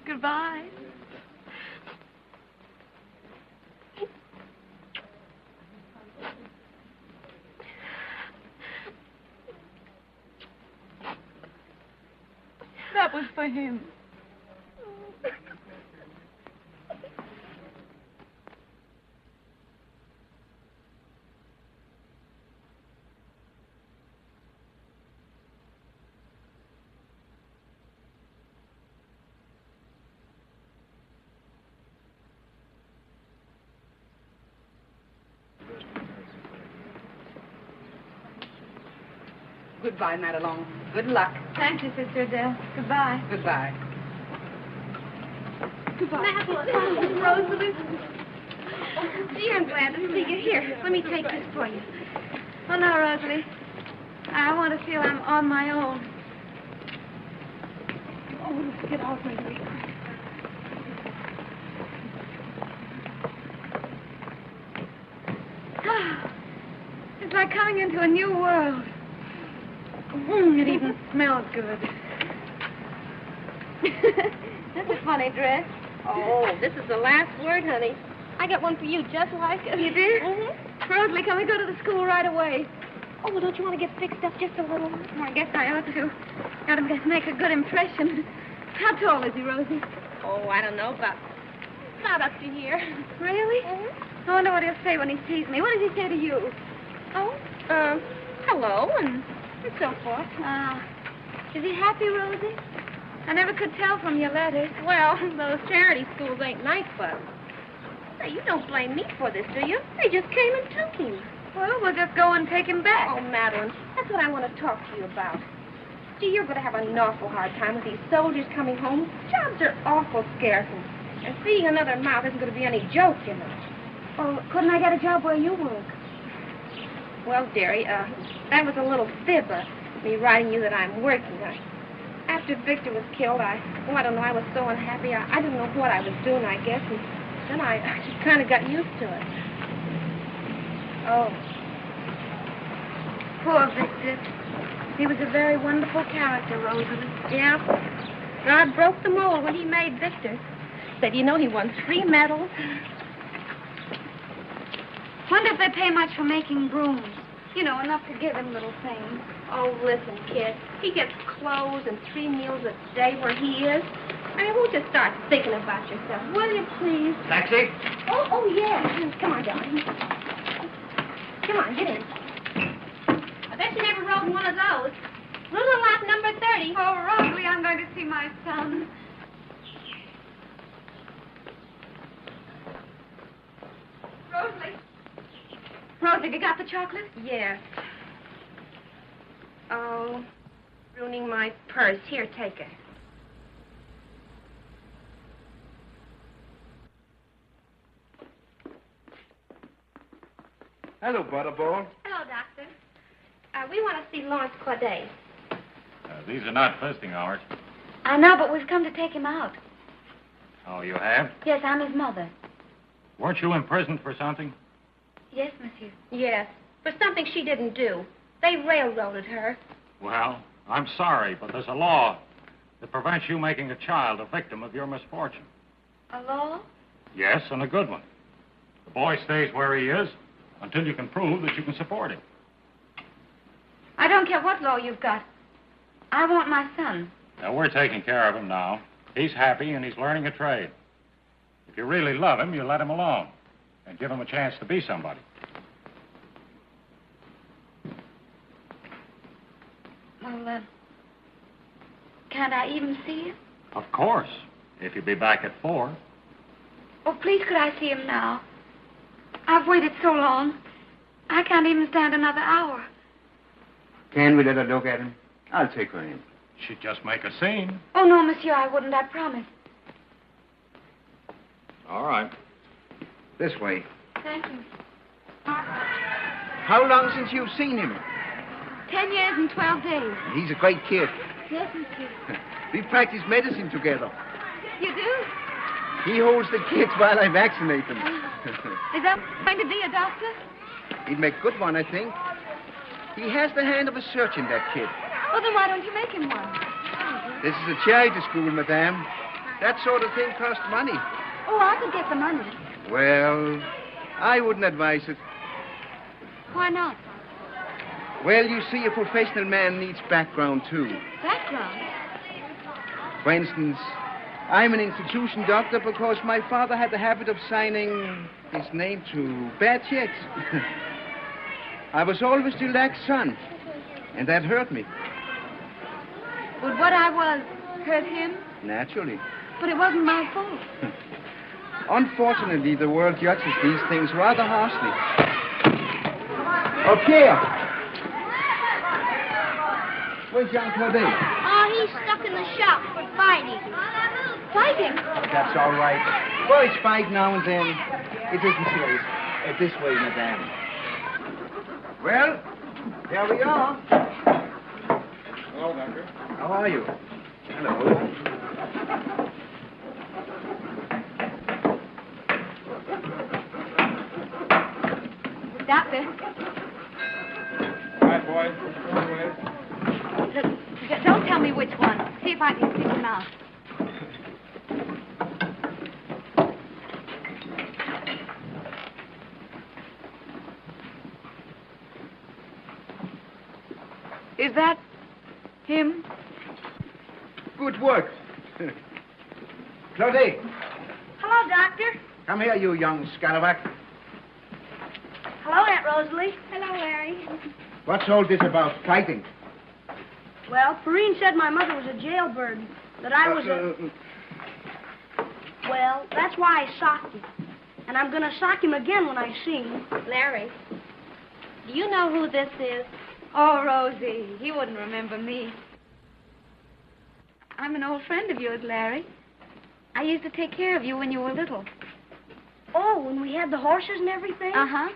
Speaker 3: Goodbye. That was for him.
Speaker 14: Goodbye, Madelon. Good luck.
Speaker 3: Thank you, Sister Adele. Goodbye.
Speaker 14: Goodbye.
Speaker 15: Goodbye.
Speaker 11: Madeline, Rosalie. Oh, dear, I'm glad to see you. Here, let me take this for you.
Speaker 3: Oh, no, Rosalie. I want to feel I'm on my own.
Speaker 15: Oh, let's get off my way.
Speaker 3: It's like coming into a new world. It even smells good.
Speaker 15: That's a funny dress. Oh, this is the last word, honey. I got one for you just like it.
Speaker 3: You did?
Speaker 15: Mm-hmm.
Speaker 3: Rosalie, can we go to the school right away?
Speaker 15: Oh, well, don't you want to get fixed up just a little?
Speaker 3: Well, I guess I ought to. Got to make a good impression. How tall is he, Rosie?
Speaker 15: Oh, I don't know, about up to here.
Speaker 3: Really?
Speaker 15: Mm-hmm.
Speaker 3: I wonder what he'll say when he sees me. What does he say to you?
Speaker 15: Oh, hello, and so forth.
Speaker 3: Is he happy, Rosie? I never could tell from your letters.
Speaker 15: Well, those charity schools ain't nice for him. Now, you don't blame me for this, do you? They just came and took him.
Speaker 3: Well, we'll just go and take him back.
Speaker 15: Oh, Madeline, that's what I want to talk to you about. Gee, you're going to have an awful hard time with these soldiers coming home. Jobs are awful scarce, and feeding another mouth isn't going to be any joke, you know.
Speaker 3: Well, couldn't I get a job where you work?
Speaker 15: Well, dearie, that was a little fib, me writing you that I'm working. After Victor was killed, I don't know, I was so unhappy. I didn't know what I was doing, I guess, and then I just kind of got used to it.
Speaker 3: Oh. Poor Victor. He was a very wonderful character, Rosalie.
Speaker 15: Yeah. God broke the mold when he made Victor. Said, you know, he won 3 medals.
Speaker 3: Wonder if they pay much for making brooms. You know, enough to give him little things.
Speaker 15: Oh, listen, kid. He gets clothes and 3 meals a day where he is. I mean, won't you start thinking about yourself? Will you, please?
Speaker 12: Taxi?
Speaker 15: Oh, yeah. Come on, darling. Come on, get in. I bet you never rode one of those. Luna lap number 30.
Speaker 3: Oh, Rosalie, I'm going to see my son. Rosalie. Rosalie, have you got the chocolate?
Speaker 15: Yes. Oh, ruining my my purse. Here, take it.
Speaker 2: Hello, Butterball.
Speaker 15: Hello, Doctor. We want to see Lawrence Claudet.
Speaker 16: These are not visiting hours.
Speaker 3: I know, but we've come to take him out.
Speaker 16: Oh, you have?
Speaker 3: Yes, I'm his mother.
Speaker 16: Weren't you imprisoned for something?
Speaker 3: Yes, monsieur.
Speaker 15: Yes, for something she didn't do. They railroaded her.
Speaker 16: Well, I'm sorry, but there's a law that prevents you making a child a victim of your misfortune.
Speaker 3: A law?
Speaker 16: Yes, and a good one. The boy stays where he is until you can prove that you can support him.
Speaker 3: I don't care what law you've got. I want my son.
Speaker 16: Now, we're taking care of him now. He's happy and he's learning a trade. If you really love him, you let him alone and give him a chance to be somebody.
Speaker 3: Well, can't I even see him?
Speaker 16: Of course, if you'll be back at 4.
Speaker 3: Oh, please, could I see him now? I've waited so long. I can't even stand another hour.
Speaker 2: Can we let her look at him? I'll take her in.
Speaker 16: She'd just make a scene.
Speaker 3: Oh, no, monsieur, I wouldn't, I promise.
Speaker 16: All right.
Speaker 2: This way.
Speaker 3: Thank you.
Speaker 2: How long since you've seen him?
Speaker 3: 10 years and 12 days.
Speaker 2: He's a great kid.
Speaker 3: Yes, monsieur.
Speaker 2: We practice medicine together.
Speaker 3: You do?
Speaker 2: He holds the kids while I vaccinate them.
Speaker 3: Is that going to be a doctor?
Speaker 2: He'd make a good one, I think. He has the hand of a surgeon, that kid.
Speaker 3: Well, then why don't you make him one?
Speaker 2: This is a charity school, madame. That sort of thing costs money.
Speaker 3: Oh, I could get the money.
Speaker 2: Well, I wouldn't advise it.
Speaker 3: Why not?
Speaker 2: Well, you see, a professional man needs background, too.
Speaker 3: Background?
Speaker 2: For instance, I'm an institution doctor because my father had the habit of signing his name to bad checks. I was always the lax son, and that hurt me.
Speaker 3: Would what I was hurt him?
Speaker 2: Naturally.
Speaker 3: But it wasn't my fault.
Speaker 2: Unfortunately, the world judges these things rather harshly. Okay. Where's young Claudet?
Speaker 11: Oh, he's stuck in the shop for fighting.
Speaker 3: Fighting?
Speaker 2: That's all right. Boys fight now and then. It isn't serious. This way, madame. Well, here we are.
Speaker 7: Hello, Doctor.
Speaker 2: How are you? Hello.
Speaker 3: Doctor.
Speaker 7: Hi, boy.
Speaker 3: Look, don't tell me which one. See if I can pick him out. Is that him?
Speaker 2: Good work. Claudet,
Speaker 11: Hello, Doctor.
Speaker 2: come here, you young scalawag.
Speaker 11: Hello, Aunt Rosalie. Hello, Larry.
Speaker 2: What's all this about fighting?
Speaker 11: Well, Perrine said my mother was a jailbird. That I was a... Well, that's why I socked him. And I'm going to sock him again when I see him.
Speaker 15: Larry, do you know who this is?
Speaker 3: Oh, Rosie, he wouldn't remember me. I'm an old friend of yours, Larry. I used to take care of you when you were little.
Speaker 11: Oh, when we had the horses and everything?
Speaker 3: Uh-huh.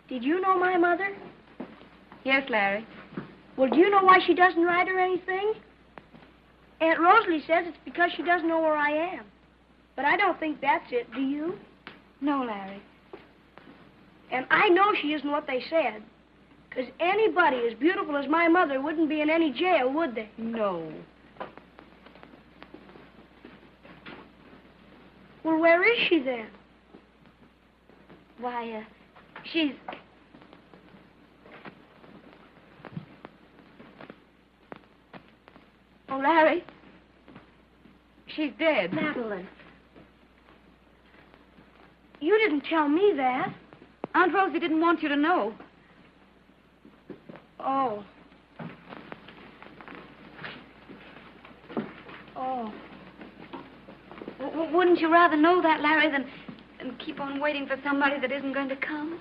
Speaker 11: Did you know my mother?
Speaker 3: Yes, Larry.
Speaker 11: Well, do you know why she doesn't write or anything? Aunt Rosalie says it's because she doesn't know where I am. But I don't think that's it, do you?
Speaker 3: No, Larry.
Speaker 11: And I know she isn't what they said. Because anybody as beautiful as my mother wouldn't be in any jail, would they?
Speaker 3: No.
Speaker 11: Well, where is she then?
Speaker 3: Why, she's... Oh, Larry. She's dead.
Speaker 11: Madeline. You didn't tell me that.
Speaker 3: Aunt Rosie didn't want you to know.
Speaker 11: Oh. Oh.
Speaker 3: Wouldn't you rather know that, Larry, than keep on waiting for somebody that isn't going to come?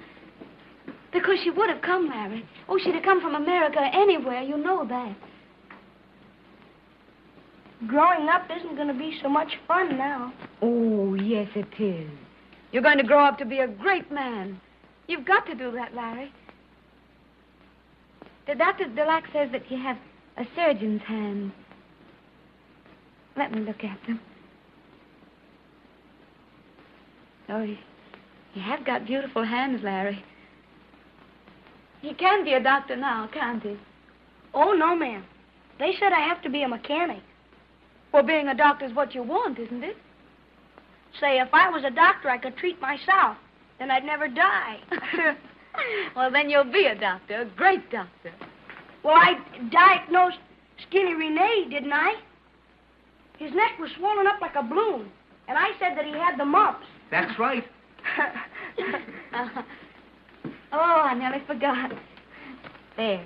Speaker 3: Because she would have come, Larry. Oh, she'd have come from America or anywhere. You know that.
Speaker 17: Growing up isn't going to be so much fun now.
Speaker 3: Oh, yes, it is. You're going to grow up to be a great man. You've got to do that, Larry. The Dr. Delac says that you have a surgeon's hand. Let me look at them. Oh, you have got beautiful hands, Larry. He can be a doctor now, can't he?
Speaker 17: Oh, no, ma'am. They said I have to be a mechanic.
Speaker 3: Well, being a doctor's what you want, isn't it?
Speaker 17: Say, if I was a doctor, I could treat myself. Then I'd never die.
Speaker 3: Well, then you'll be a doctor, a great doctor.
Speaker 17: Well, I diagnosed Skinny Renee, didn't I? His neck was swollen up like a balloon, and I said that he had the mumps.
Speaker 10: That's right.
Speaker 3: Oh, I nearly forgot. There.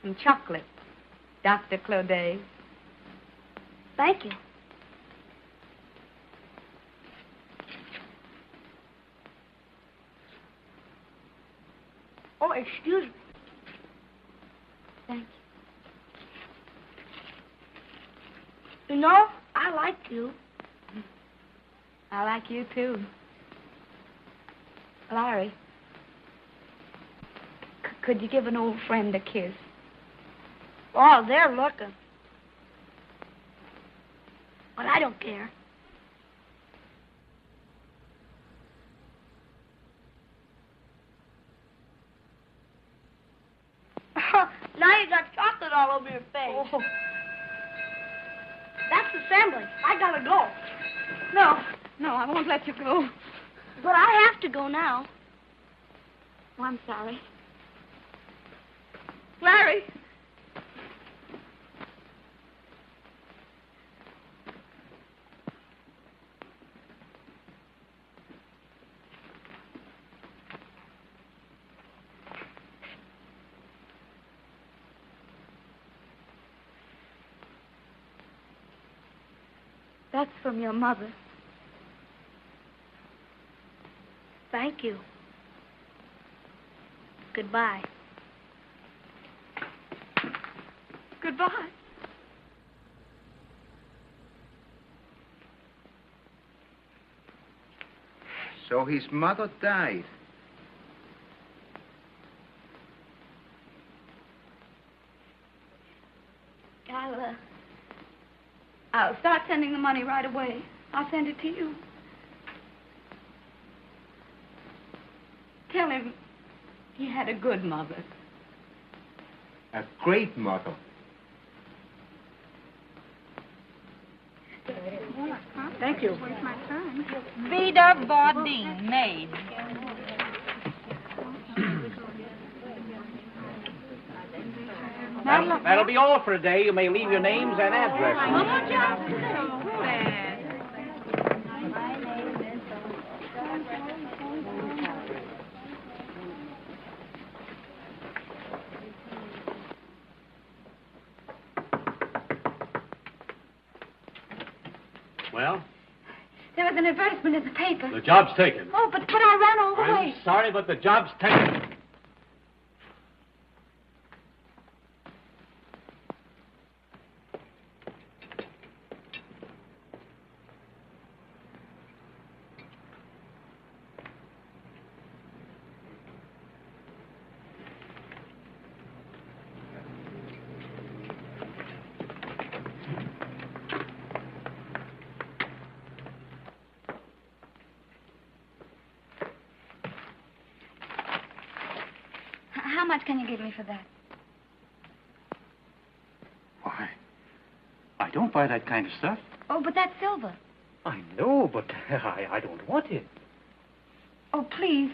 Speaker 3: Some chocolate. Dr. Claudet.
Speaker 17: Thank you. Oh, excuse me.
Speaker 3: Thank
Speaker 17: you. You know, I like you.
Speaker 3: I like you, too. Larry, could you give an old friend a kiss?
Speaker 17: Oh, they're looking. But I don't care. Now you got chocolate all over your face.
Speaker 3: Oh.
Speaker 17: That's assembly. I gotta go.
Speaker 3: No, I won't let you go.
Speaker 17: But I have to go now.
Speaker 3: Oh, I'm sorry. Larry! That's from your mother.
Speaker 17: Thank you. Goodbye.
Speaker 3: Goodbye.
Speaker 2: So his mother died.
Speaker 3: I'll start sending the money right away. I'll send it to you. Tell him he had a good mother.
Speaker 2: A great mother.
Speaker 14: Thank you. Where's my turn?
Speaker 9: Vida Bardeen, maid.
Speaker 10: That'll be all for today. You may leave your names and addresses.
Speaker 16: Well,
Speaker 3: There was an advertisement in the paper.
Speaker 16: the job's taken.
Speaker 3: Oh, but I ran all the
Speaker 16: I'm
Speaker 3: way.
Speaker 16: sorry, but the job's taken.
Speaker 3: How much can you give me for that?
Speaker 16: Why, I don't buy that kind of stuff.
Speaker 3: Oh, but that's silver.
Speaker 10: I know, but I don't want it.
Speaker 3: Oh, please.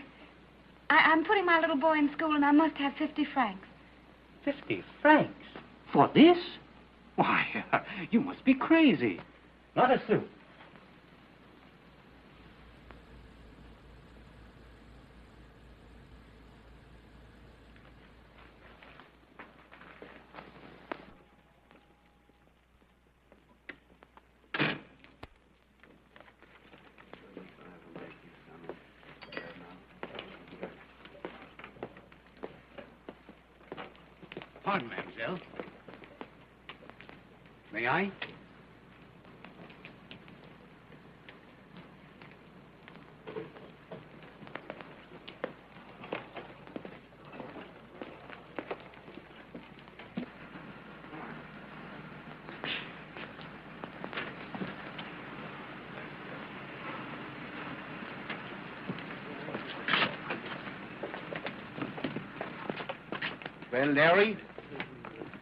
Speaker 3: I'm putting my little boy in school, and I must have 50 francs.
Speaker 10: 50 francs? For this? Why, you must be crazy. Not a sou.
Speaker 12: Pardon, mademoiselle. May I?
Speaker 2: Well, Larry,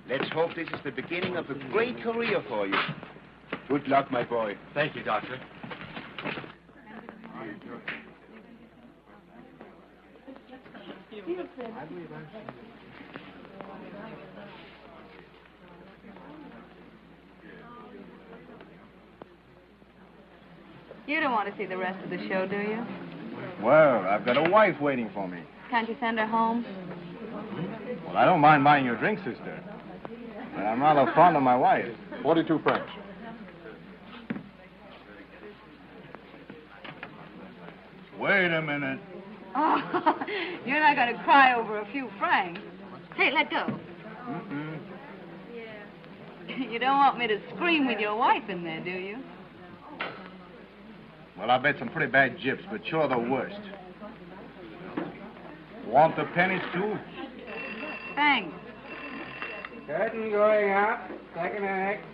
Speaker 2: let's hope this is the beginning of a great career for you. Good luck, my boy.
Speaker 18: Thank you, Doctor.
Speaker 3: You don't want to see the rest of the show, do you?
Speaker 18: Well, I've got a wife waiting for me.
Speaker 3: Can't you send her home?
Speaker 18: Well, I don't mind buying your drink, sister. But I'm rather fond of my wife. 42 francs. Wait a minute.
Speaker 3: Oh, you're not going to cry over a few francs. Hey, let go.
Speaker 18: Mm-mm.
Speaker 3: You don't want me to scream with your wife in there, do you?
Speaker 18: Well, I bet some pretty bad gyps, but you're the worst. Want the pennies, too?
Speaker 3: Thanks.
Speaker 8: Curtain going up. Second act.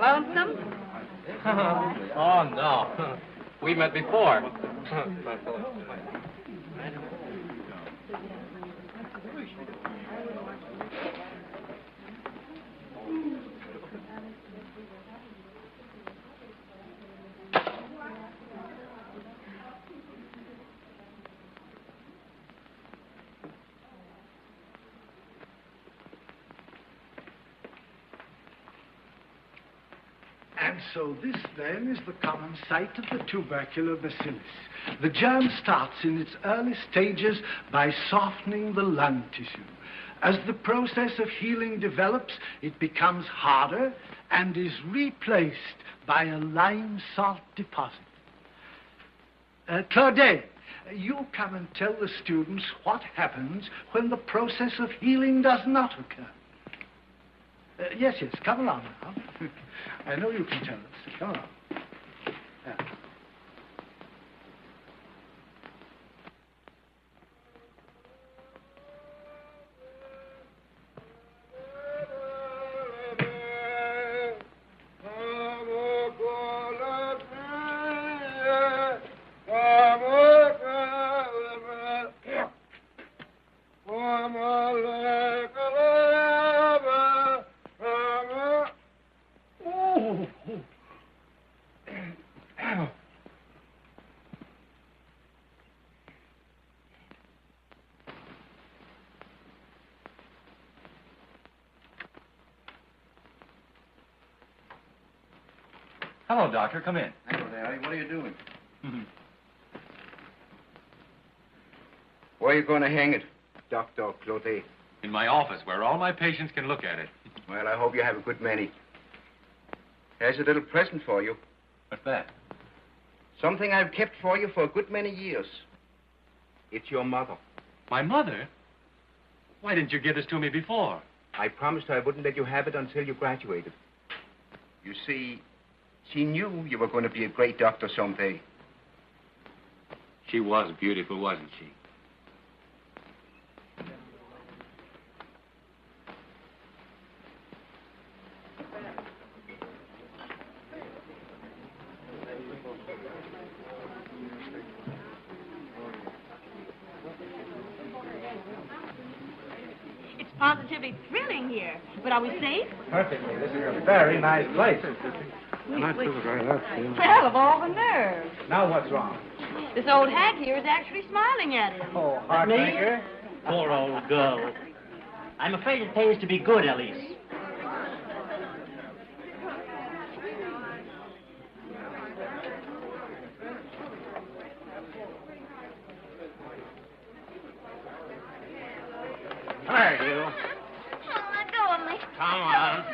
Speaker 3: Lonesome?
Speaker 10: Oh, no. We met before.
Speaker 19: And so this, then, is the common site of the tubercular bacillus. The germ starts in its early stages by softening the lung tissue. As the process of healing develops, it becomes harder and is replaced by a lime salt deposit. Claudet, you come and tell the students what happens when the process of healing does not occur. Yes, come along now. I know you can tell us. Come along.
Speaker 18: Hello, Doctor. Come in.
Speaker 7: Hello, Larry. What are you doing?
Speaker 2: Where are you going to hang it, Dr. Claudet?
Speaker 18: In my office, where all my patients can look at it.
Speaker 2: Well, I hope you have a good many. Here's a little present for you.
Speaker 18: What's that?
Speaker 2: Something I've kept for you for a good many years. It's your mother.
Speaker 18: My mother? Why didn't you give this to me before?
Speaker 2: I promised I wouldn't let you have it until you graduated. You see, she knew you were going to be a great doctor someday.
Speaker 18: She was beautiful, wasn't she?
Speaker 11: It's positively thrilling here. But are we safe?
Speaker 8: Perfectly. This is a very nice place.
Speaker 3: Well, of all the nerve.
Speaker 8: Now what's wrong?
Speaker 3: This old hag here is actually smiling at him.
Speaker 8: Oh, heartbreaker.
Speaker 6: Poor old girl. I'm afraid it pays to be good, Elise.
Speaker 12: There, you.
Speaker 11: Oh, let go of me.
Speaker 12: Come on.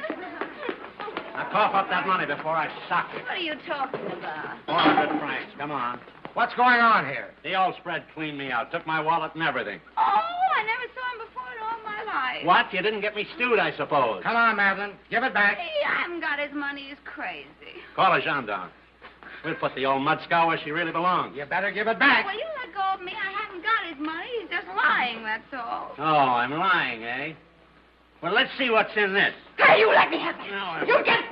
Speaker 12: Now, cough up that money before I sock you.
Speaker 11: What are you talking about?
Speaker 12: 400 francs. Come on.
Speaker 8: What's going on here?
Speaker 12: The old spread cleaned me out. Took my wallet and everything.
Speaker 11: Oh, I never saw him before in all my life.
Speaker 12: What? You didn't get me stewed, I suppose.
Speaker 8: Come on, Madeline. Give it back.
Speaker 11: Hey, I haven't got his money. He's crazy.
Speaker 12: Call a gendarme. We'll put the old mud scour where she really belongs.
Speaker 8: You better give it back.
Speaker 11: Well, you let go of me. I haven't got his money. He's just lying, that's all.
Speaker 12: Oh, I'm lying, eh? Well, let's see what's in this.
Speaker 11: Hey, you let me have it.
Speaker 12: No,
Speaker 11: You get...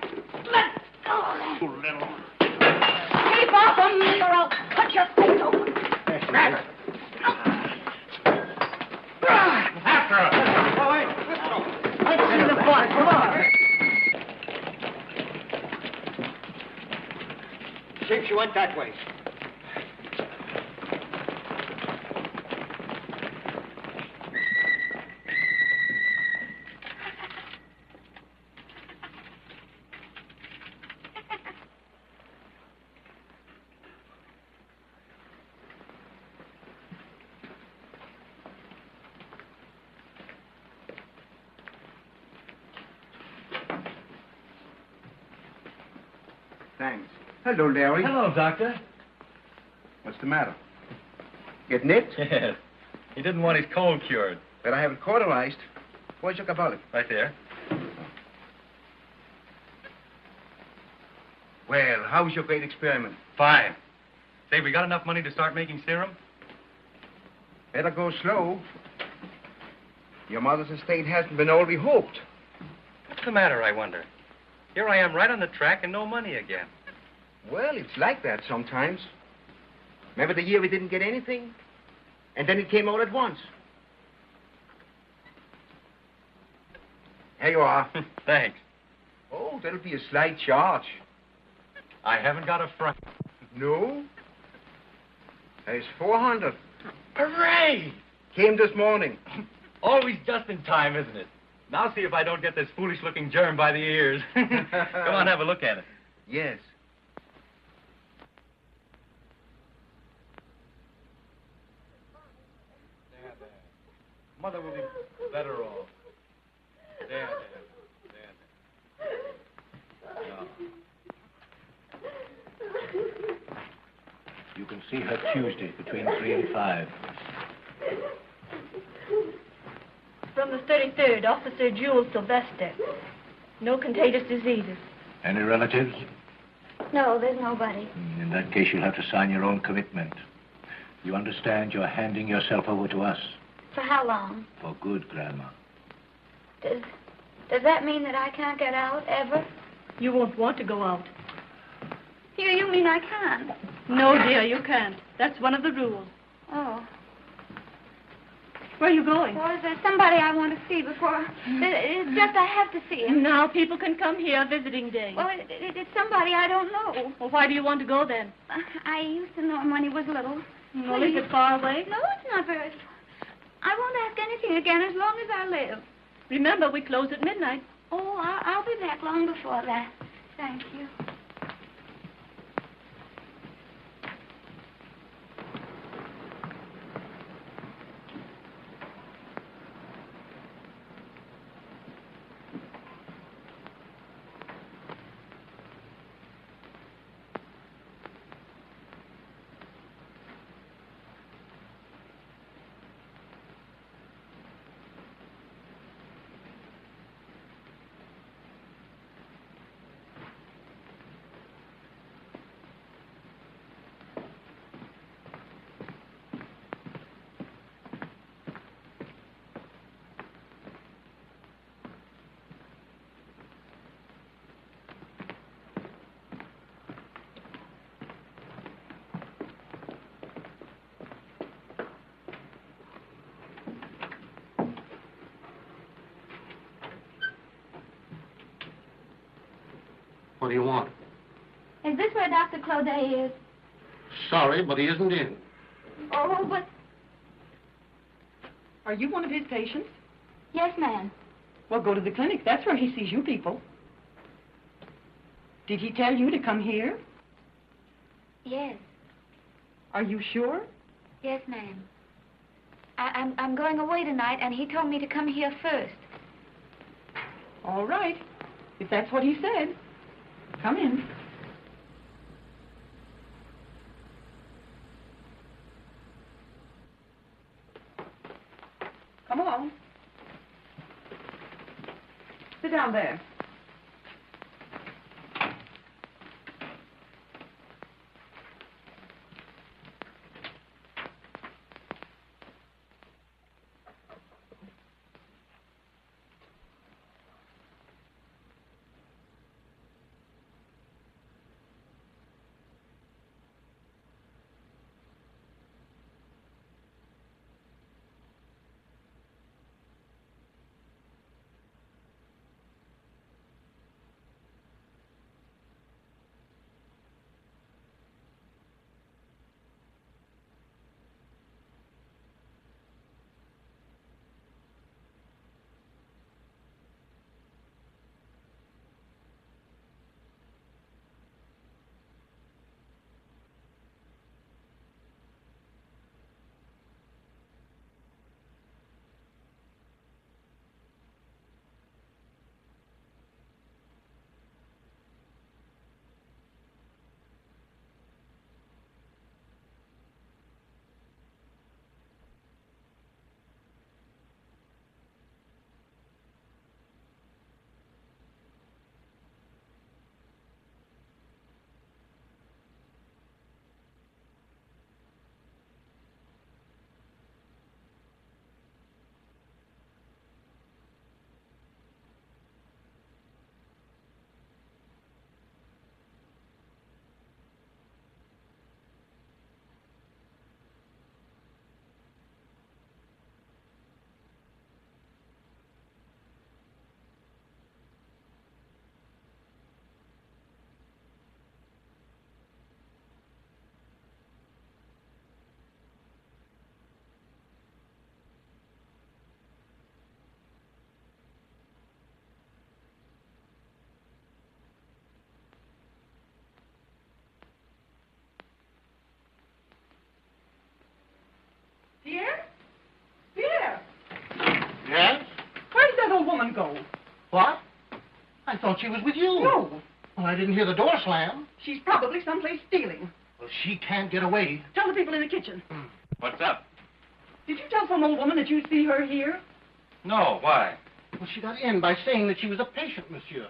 Speaker 17: Let go.
Speaker 16: You little...
Speaker 17: Keep off of me or I'll cut your face open.
Speaker 16: After her.
Speaker 17: Let's see the boy. Come on.
Speaker 10: Think she went that way.
Speaker 2: Thanks. Hello, Larry.
Speaker 20: Hello, Doctor.
Speaker 2: What's the matter? Get nipped?
Speaker 20: Yes. He didn't want his cold cured.
Speaker 2: But I have it cauterized. Where's your cabalik?
Speaker 20: Right there.
Speaker 2: Well, how was your great experiment?
Speaker 20: Fine. Say, we got enough money to start making serum?
Speaker 2: Better go slow. Your mother's estate hasn't been all we hoped.
Speaker 20: What's the matter, I wonder? Here I am right on the track and no money again.
Speaker 2: Well, it's like that sometimes. Remember the year we didn't get anything? And then it came all at once. Here you are.
Speaker 20: Thanks.
Speaker 2: Oh, that'll be a slight charge.
Speaker 20: I haven't got a franc.
Speaker 2: No? There's 400.
Speaker 20: Hooray!
Speaker 2: Came this morning.
Speaker 20: Always just in time, isn't it? Now see if I don't get this foolish-looking germ by the ears. Come on, have a look at it.
Speaker 2: Yes.
Speaker 20: There. Mother will be better off. There. No.
Speaker 21: You can see her Tuesday between 3 and 5.
Speaker 22: From the 33rd, Officer Jules Sylvester. No contagious diseases.
Speaker 21: Any relatives?
Speaker 22: No, there's nobody.
Speaker 21: In that case, you'll have to sign your own commitment. You understand you're handing yourself over to us?
Speaker 22: For how long?
Speaker 21: For good, Grandma.
Speaker 22: Does that mean that I can't get out, ever?
Speaker 23: You won't want to go out.
Speaker 22: Here, you mean I can't?
Speaker 23: No, dear, you can't. That's one of the rules.
Speaker 22: Oh.
Speaker 23: Where are you going?
Speaker 22: Well, there's somebody I want to see before... It's just I have to see him.
Speaker 23: Now people can come here visiting day.
Speaker 22: Well, it's somebody I don't know.
Speaker 23: Well, why do you want to go then?
Speaker 22: I used to know him when he was little.
Speaker 23: Well, is it far away?
Speaker 22: No, it's not very far. I won't ask anything again as long as I live.
Speaker 23: Remember, we close at midnight.
Speaker 22: Oh, I'll be back long before that. Thank you.
Speaker 4: What do you want?
Speaker 22: Is this where Dr. Claudet is?
Speaker 4: Sorry, but he isn't in.
Speaker 22: Oh, but...
Speaker 23: Are you one of his patients?
Speaker 22: Yes, ma'am.
Speaker 23: Well, go to the clinic. That's where he sees you people. Did he tell you to come here?
Speaker 22: Yes.
Speaker 23: Are you sure?
Speaker 22: Yes, ma'am. I'm going away tonight, and he told me to come here first.
Speaker 23: All right. If that's what he said. Come in. Come along. Sit down there. go.
Speaker 8: What? I thought she was with you.
Speaker 23: No.
Speaker 8: Well, I didn't hear the door slam.
Speaker 23: She's probably someplace stealing.
Speaker 8: Well, she can't get away.
Speaker 23: Tell the people in the kitchen.
Speaker 20: What's up?
Speaker 23: Did you tell some old woman that you'd see her here?
Speaker 20: No, why?
Speaker 8: Well, she got in by saying that she was a patient, monsieur.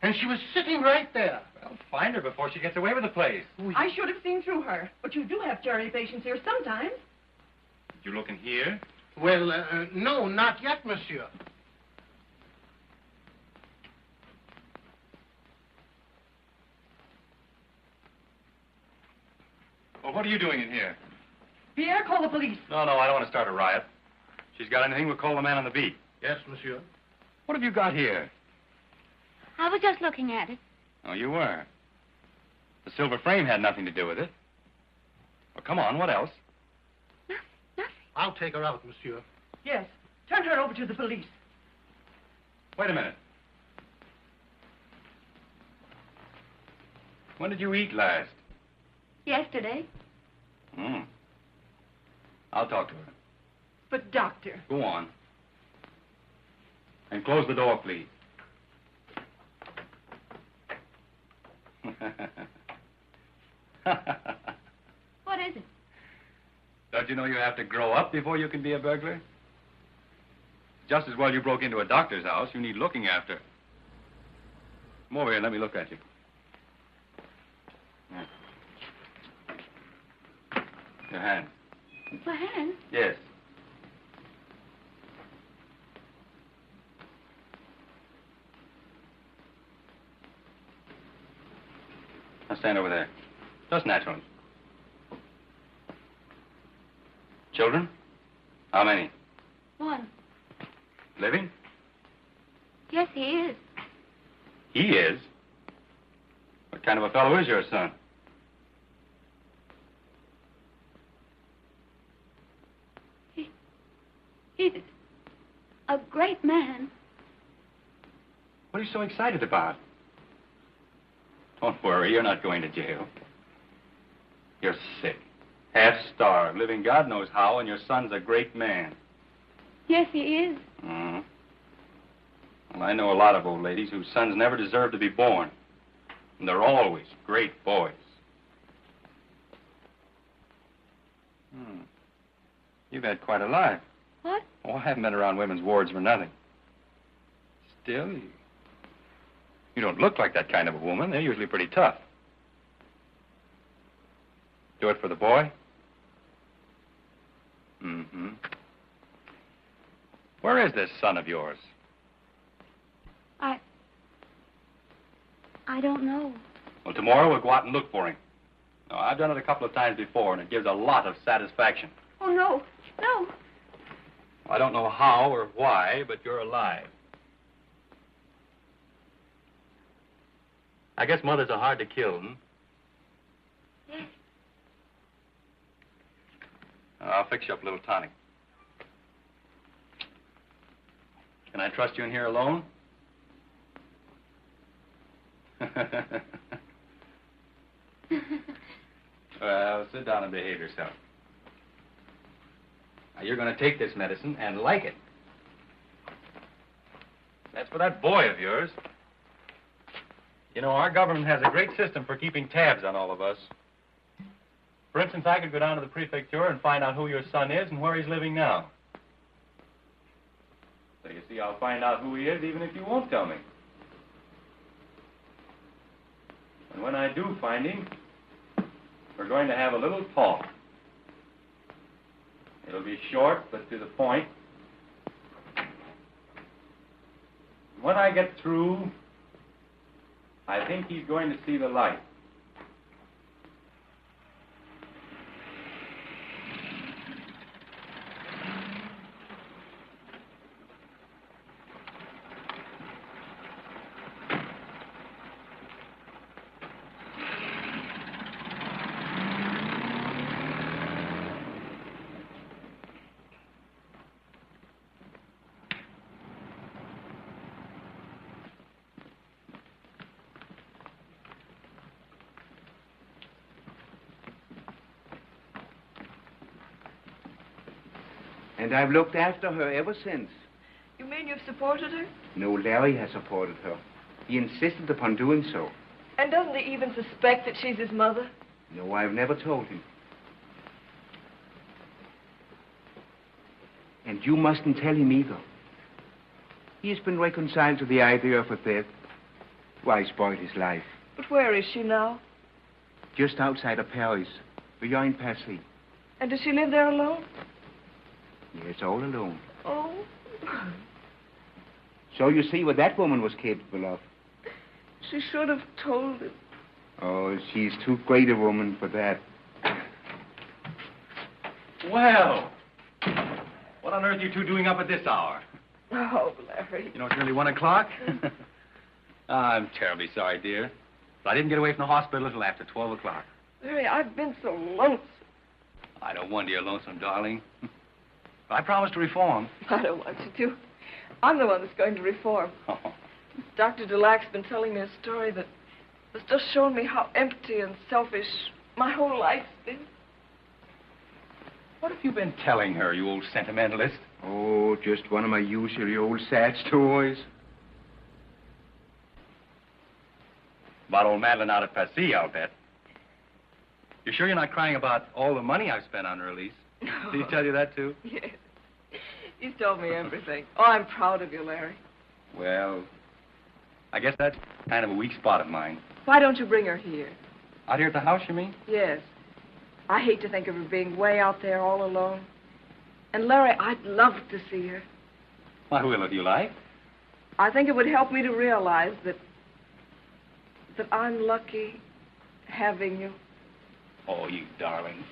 Speaker 8: And she was sitting right there.
Speaker 20: Well, find her before she gets away with the place.
Speaker 23: I should have seen through her. But you do have charity patients here sometimes.
Speaker 20: Did you look in here?
Speaker 8: Well, no, not yet, monsieur.
Speaker 20: Well, what are you doing in here?
Speaker 23: Pierre, call the police.
Speaker 20: No, I don't want to start a riot. If she's got anything, we'll call the man on the beat.
Speaker 8: Yes, monsieur.
Speaker 20: What have you got here?
Speaker 11: I was just looking at it.
Speaker 20: Oh, you were. The silver frame had nothing to do with it. Well, come on, what else?
Speaker 8: I'll take her out, monsieur.
Speaker 23: Yes. Turn her over to the police.
Speaker 20: Wait a minute. When did you eat last?
Speaker 11: Yesterday.
Speaker 20: I'll talk to her.
Speaker 23: But, Doctor...
Speaker 20: Go on. And close the door, please.
Speaker 11: What is it?
Speaker 20: Don't you know you have to grow up before you can be a burglar? Just as well you broke into a doctor's house. You need looking after. Come over here and let me look at you. Your hand.
Speaker 11: My hand?
Speaker 20: Yes. Now stand over there. Just naturally. Children? How many?
Speaker 11: One.
Speaker 20: Living?
Speaker 11: Yes, he is.
Speaker 20: He is? What kind of a fellow is your son?
Speaker 11: He's a great man.
Speaker 20: What are you so excited about? Don't worry, you're not going to jail. You're sick, half-starved, living God knows how, and your son's a great man.
Speaker 11: Yes, he is.
Speaker 20: Well, I know a lot of old ladies whose sons never deserve to be born. And they're always great boys. You've had quite a life.
Speaker 11: What?
Speaker 20: Oh, I haven't been around women's wards for nothing. Still, you don't look like that kind of a woman. They're usually pretty tough. Do it for the boy? Where is this son of yours?
Speaker 11: I don't know.
Speaker 20: Well, tomorrow we'll go out and look for him. Now, I've done it a couple of times before, and it gives a lot of satisfaction.
Speaker 11: Oh, no. No.
Speaker 20: I don't know how or why, but you're alive. I guess mothers are hard to kill,
Speaker 11: Yes.
Speaker 20: I'll fix you up a little tonic. Can I trust you in here alone? Well, sit down and behave yourself. Now, you're going to take this medicine and like it. That's for that boy of yours. You know, our government has a great system for keeping tabs on all of us. For instance, I could go down to the prefecture and find out who your son is and where he's living now. So you see, I'll find out who he is even if you won't tell me. And when I do find him, we're going to have a little talk. It'll be short, but to the point. When I get through, I think he's going to see the light.
Speaker 2: And I've looked after her ever since.
Speaker 23: You mean
Speaker 1: you've supported her?
Speaker 2: No, Larry has supported her. He insisted upon doing so.
Speaker 1: And doesn't he even suspect that she's his mother?
Speaker 2: No, I've never told him. And you mustn't tell him either. He's been reconciled to the idea of her death. Why spoil his life?
Speaker 1: But where is she now?
Speaker 2: Just outside of Paris, beyond Passy.
Speaker 1: And does she live there alone?
Speaker 2: Yes, all alone.
Speaker 1: Oh.
Speaker 2: So you see what that woman was capable of.
Speaker 1: She should have told him.
Speaker 2: Oh, she's too great a woman for that.
Speaker 20: Well, what on earth are you two doing up at this hour?
Speaker 1: Oh, Larry.
Speaker 20: You know, it's nearly 1 o'clock. I'm terribly sorry, dear. But I didn't get away from the hospital until after 12 o'clock.
Speaker 1: Larry, I've been so lonesome.
Speaker 20: I don't wonder you're lonesome, darling. But I promised to reform.
Speaker 1: I don't want you to. I'm the one that's going to reform.
Speaker 20: Oh.
Speaker 1: Dr. Delac's been telling me a story that has just shown me how empty and selfish my whole life's been.
Speaker 20: What have you been telling her, you old sentimentalist?
Speaker 2: Oh, just one of my usual old sad stories.
Speaker 20: About old Madelon out at Passy, I'll bet. You sure you're not crying about all the money I've spent on her, Elise?
Speaker 1: No.
Speaker 20: Did he tell you that, too?
Speaker 1: Yes. He's told me everything. Oh, I'm proud of you, Larry.
Speaker 20: Well, I guess that's kind of a weak spot of mine.
Speaker 1: Why don't you bring her here?
Speaker 20: Out here at the house, you mean?
Speaker 1: Yes. I hate to think of her being way out there all alone. And, Larry, I'd love to see her.
Speaker 20: Why, will, if you like.
Speaker 1: I think it would help me to realize that I'm lucky having you.
Speaker 20: Oh, you darling.